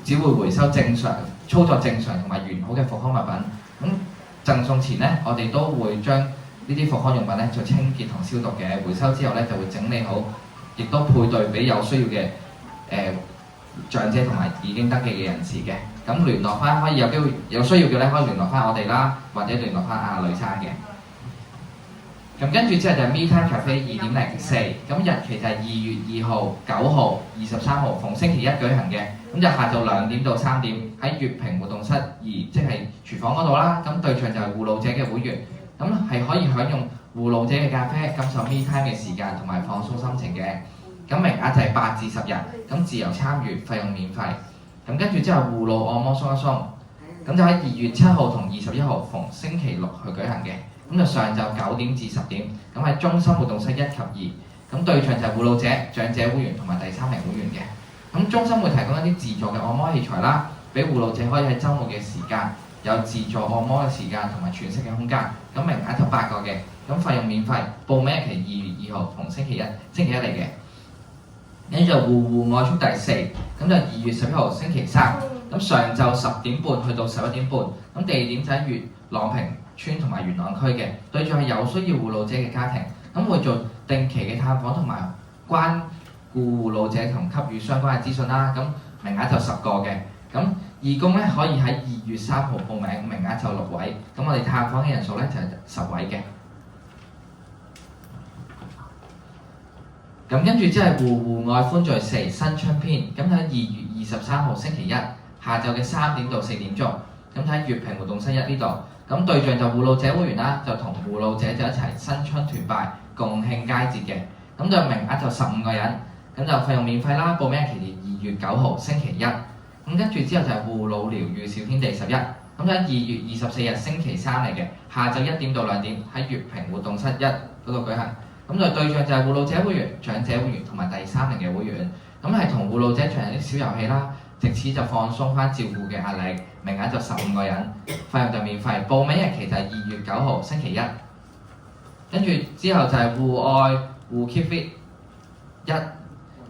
只會回收正常、操作正常同埋完好嘅復康物品。咁贈送前咧，我哋都會將呢啲復康用品咧做清潔同消毒嘅。回收之後咧，就會整理好，亦都配對俾有需要嘅長者同埋已經登記嘅人士嘅。咁聯絡翻可以有機會有需要嘅咧，可以聯絡翻我哋啦，或者聯絡翻阿女生嘅。咁跟住之後就係 Me Time Cafe 2.04，咁日期就係2月2號、9號、23號逢星期一舉行嘅。咁就下晝2點到3點喺月平活動室2，即係廚房嗰度啦。咁對象就係護老者嘅會員，咁係可以享用護老者嘅咖啡，感受 Me Time 嘅時間同埋放鬆心情嘅。咁名額就係8至10人，咁自由參與，費用免費。咁跟住之後護老按摩鬆一鬆，咁就喺2月7號同21號逢星期6去舉行嘅。咁就上晝9點至10點，咁喺中心活動室1及2，咁對象就係護老者、長者會員同埋第3名會員嘅。咁中心會提供一啲自助嘅按摩器材啦，俾護老者可以喺週末嘅時間有自助按摩嘅時間同埋喘息嘅空間。咁名額就8個嘅，咁費用免費，報名日期2月2號逢星期一嚟嘅。跟住就戶外速遞4，咁就2月11號星期3，咁上晝10點半去到11點半，咁地點就喺朗屏村同埋元朗區嘅，對象係有需要護老者嘅家庭，咁會做定期嘅探訪同埋關顧護老者同給予相關嘅資訊啦。咁名額就10個嘅，咁義工咧可以喺2月3號報名，名額就6位，咁我哋探訪嘅人數咧就係10位嘅。咁跟住即係戶外歡聚4新春篇，咁喺2月23號星期一下晝嘅3點到4點鐘，咁喺月平活動室1呢度。咁對象就護老者會員啦，就同護老者就一齊新春團拜，共慶佳節嘅。咁就名額就15個人，咁就費用免費啦。報名日期2月9號星期一。咁跟住之後就係護老療愈小天地11，咁就喺2月24日星期3嚟嘅，下晝1點到2點喺月平活動室1嗰度舉行。咁就對象就係護老者會員、長者會員同埋第3名嘅會員。咁係同護老者進行啲小遊戲啦，藉此就放鬆翻照顧嘅壓力。名額就15個人，費用就免費。報名日期就係2月9號星期一。跟住之後就係戶外護 Keep Fit 1，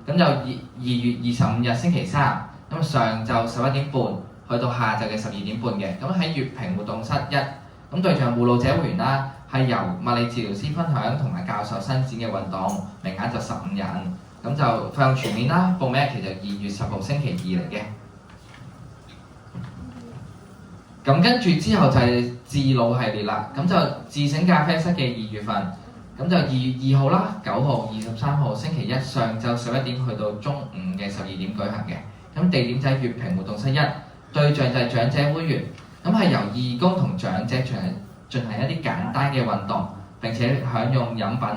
咁就2月25日星期3，咁上晝11點半去到下晝嘅12點半嘅。咁喺月平活動室1，咁對象護老者會員啦，係由物理治療師分享同埋教授伸展嘅運動，名額就15人，咁就費用全面啦。報名日期就2月10號星期2嚟嘅。咁跟住之後就係智老系列啦，咁就自醒咖啡室嘅2月份，咁就2月2號啦、9號、23號星期一上晝11點去到中午嘅12點舉行嘅。咁地點就係月平活動室1，對象就係長者會員，咁係由義工同長者進行一啲簡單嘅運動，並且享用飲品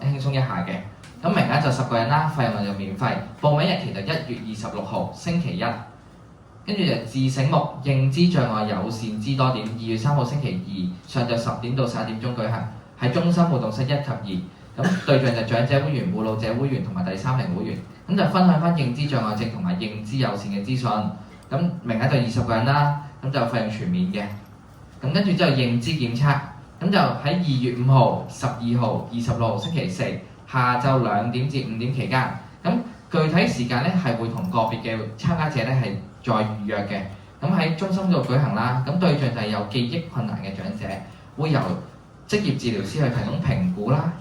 輕鬆一下嘅。咁名額就10個人啦，費用就免費。報名日期就1月26號星期一。跟住就自醒目認知障礙友善知多點，2月3號星期二上晝10點到11點鐘舉行，喺中心活動室1及2。咁對象就長者會員、護老者會員同埋第3齡會員。咁就分享翻認知障礙症同埋認知友善嘅資訊。咁名額就20個人啦，咁就費用全免嘅。咁跟住之後認知檢測，咁就喺2月5號、12號、26號星期四下晝2點至5點期間。咁具體時間咧係會同個別嘅參加者咧係再預約嘅。咁喺中心度舉行啦。咁對象就係有記憶困難嘅長者，會由職業治療師去提供評估啦、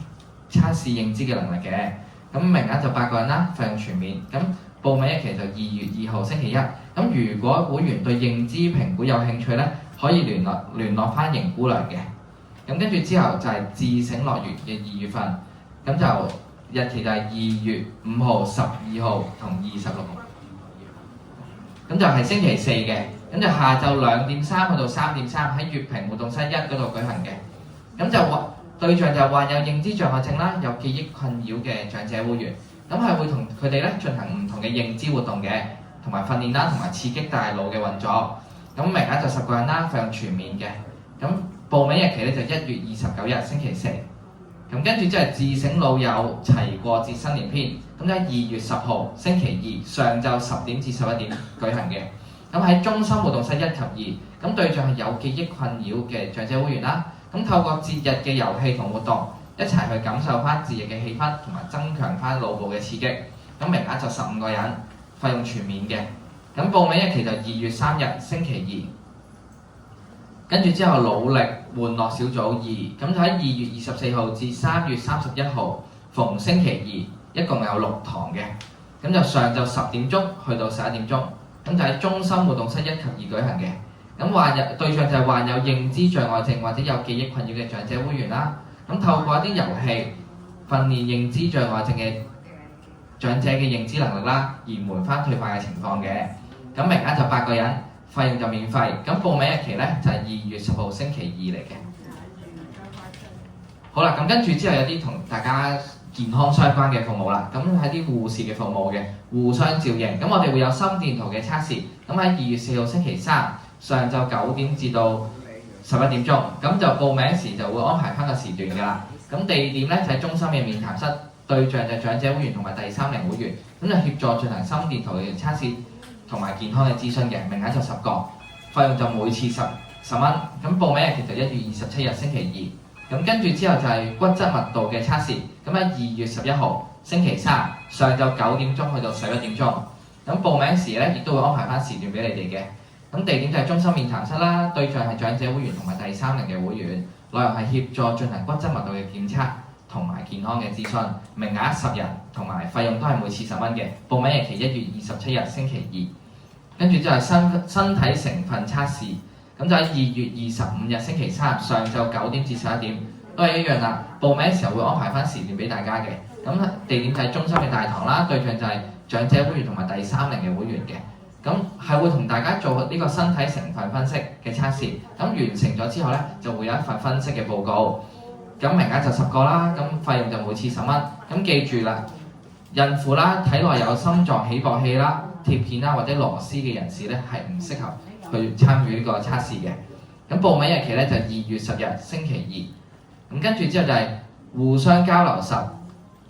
測試認知嘅能力嘅。咁名額就8個人啦，費用全免。咁報名日期就2月2號星期一。咁如果會員對認知評估有興趣咧，可以聯絡翻邢姑娘嘅。咁跟住之後就係智醒樂園嘅2月份，咁就日期就係2月5號、12號同26號。咁就係星期四嘅，咁就下晝2點3去到3點3喺粵屏活動室1嗰度舉行嘅。咁就對象就患有認知障礙症啦、有記憶困擾嘅長者會員，咁係會同佢哋咧進行唔同嘅認知活動嘅，同埋訓練啦，同埋刺激大腦嘅運作。咁名額就10個人啦，費用全免嘅。咁報名日期咧就1月29日星期四。咁跟住即係智醒老友齊過節新年篇，咁就喺2月10號星期二上晝10點至11點舉行嘅。咁喺中心活動室1及2，咁對象係有記憶困擾嘅長者會員啦。咁透過節日嘅遊戲同活動，一齊去感受翻節日嘅氣氛，同埋增強翻腦部嘅刺激。咁名額就15個人，費用全免嘅。咁報名日期就2月3日星期二。跟住之後努力玩樂小組2，咁就喺2月24號至3月31號，逢星期二，一共有6堂嘅。咁就上晝10點鐘去到11點鐘，咁就喺中心活動室1及2舉行嘅。咁對象就係患有認知障礙症或者有記憶困擾嘅長者會員啦。咁透過一啲遊戲訓練認知障礙症嘅長者嘅認知能力啦，延緩翻退化嘅情況嘅。咁名額就8個人，費用就免費。咁報名日期咧就係2月10號星期二嚟嘅。好啦，咁跟住之後有啲同大家健康相關嘅服務啦。咁係啲護士嘅服務嘅，互相照應。咁我哋會有心電圖嘅測試。咁喺2月4號星期三上晝9點至到11點鐘，咁就報名時就會安排翻個時段㗎啦。咁地點咧就喺中心嘅面談室，對象就係長者會員同埋第3齡會員，咁就協助進行心電圖嘅測試同埋健康嘅諮詢嘅，名額就10個，費用就每次10蚊。咁報名日期就1月27日星期二。咁跟住之後就係骨質密度嘅測試，咁喺2月11號星期三上晝9點鐘去到11點鐘。咁報名時咧亦都會安排翻時段俾你哋嘅。咁地點就係中心面談室啦，對象係長者會員同埋第3齡嘅會員，內容係協助進行骨質密度嘅檢測同埋健康嘅諮詢，名額10人，同埋費用都係每次10蚊嘅。報名日期1月27日星期二。跟住之後係身體成分測試，咁就喺2月25日星期三上晝9點至11點，都係一樣啦。報名嘅時候會安排翻時段俾大家嘅。咁地點就係中心嘅大堂啦，對象就係長者會員同埋第3齡嘅會員嘅。咁係會同大家做呢個身體成分分析嘅測試，咁完成咗之後咧，就會有一份分析嘅報告。咁名額就10個啦，咁費用就每次10蚊。咁記住啦，孕婦啦、體內有心臟起搏器啦、貼片啦或者螺絲嘅人士咧，係唔適合去參與呢個測試嘅。咁報名日期咧就2月10日星期二。咁跟住之後就係互相交流10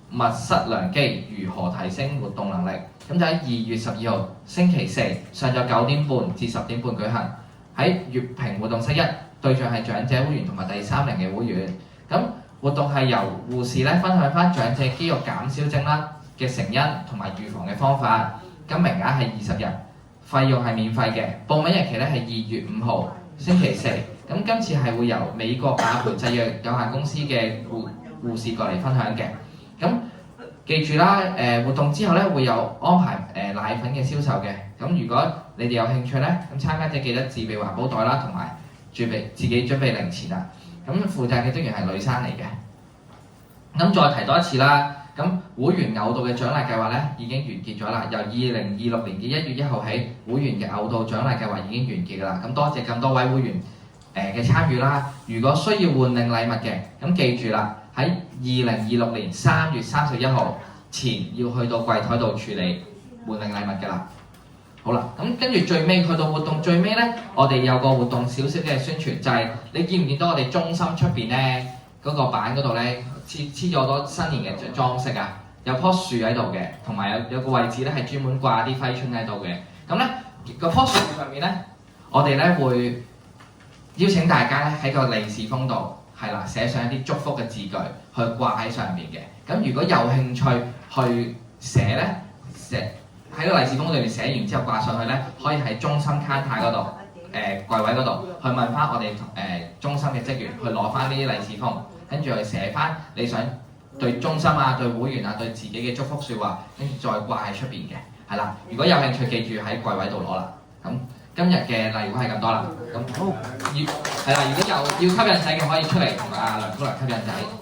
密室良機，如何提升活動能力。咁就喺2月12號星期四上晝9點半至10點半舉行，喺粵屏活動室1，對象係長者會員同埋第3齡嘅會員。咁活動係由護士咧分享翻長者肌肉減少症啦嘅成因同埋預防嘅方法。咁名額係20人，費用係免費嘅。報名日期咧係2月5號星期四。咁今次係會由美國雅培製藥有限公司嘅護士過嚟分享嘅。咁記住啦，活動之後咧會有安排奶粉嘅銷售嘅。咁如果你哋有興趣咧，咁參加者記得自備環保袋啦，同埋自己準備零錢啦。咁負責嘅職員係女生嚟嘅。咁再提多一次啦，咁會員偶到嘅獎勵計劃咧已經完結咗啦，由2026年嘅1月1號起，會員嘅偶到獎勵計劃已經完結㗎啦。咁多謝咁多位會員嘅參與啦。如果需要換領禮物嘅，咁記住啦，喺2026年3月31號前要去到櫃台度處理換領禮物㗎啦。好啦，咁跟住最尾去到活動最尾咧，我哋有個活動少少嘅宣傳，就係、你見唔見到我哋中心出邊咧嗰個板嗰度咧黐咗好多新年嘅裝飾啊，有棵樹喺度嘅，同埋有個位置咧係專門掛啲揮春喺度嘅。咁咧個棵樹上面咧，我哋咧會邀請大家咧喺個利是封度係啦寫上一啲祝福嘅字句去掛喺上面嘅。咁如果有興趣去寫咧喺個利是封裏面寫完之後掛上去咧，可以喺中心 counter 嗰度櫃位嗰度去問翻我哋中心嘅職員去攞翻呢啲利是封，跟住去寫翻你想對中心啊、對會員啊、對自己嘅祝福説話，跟住再掛喺出邊嘅，係啦。如果有興趣，記住喺櫃位度攞啦。咁今日嘅例會係咁多啦。咁係啦，如果有要吸引仔嘅，可以出嚟同阿梁姑娘吸引仔。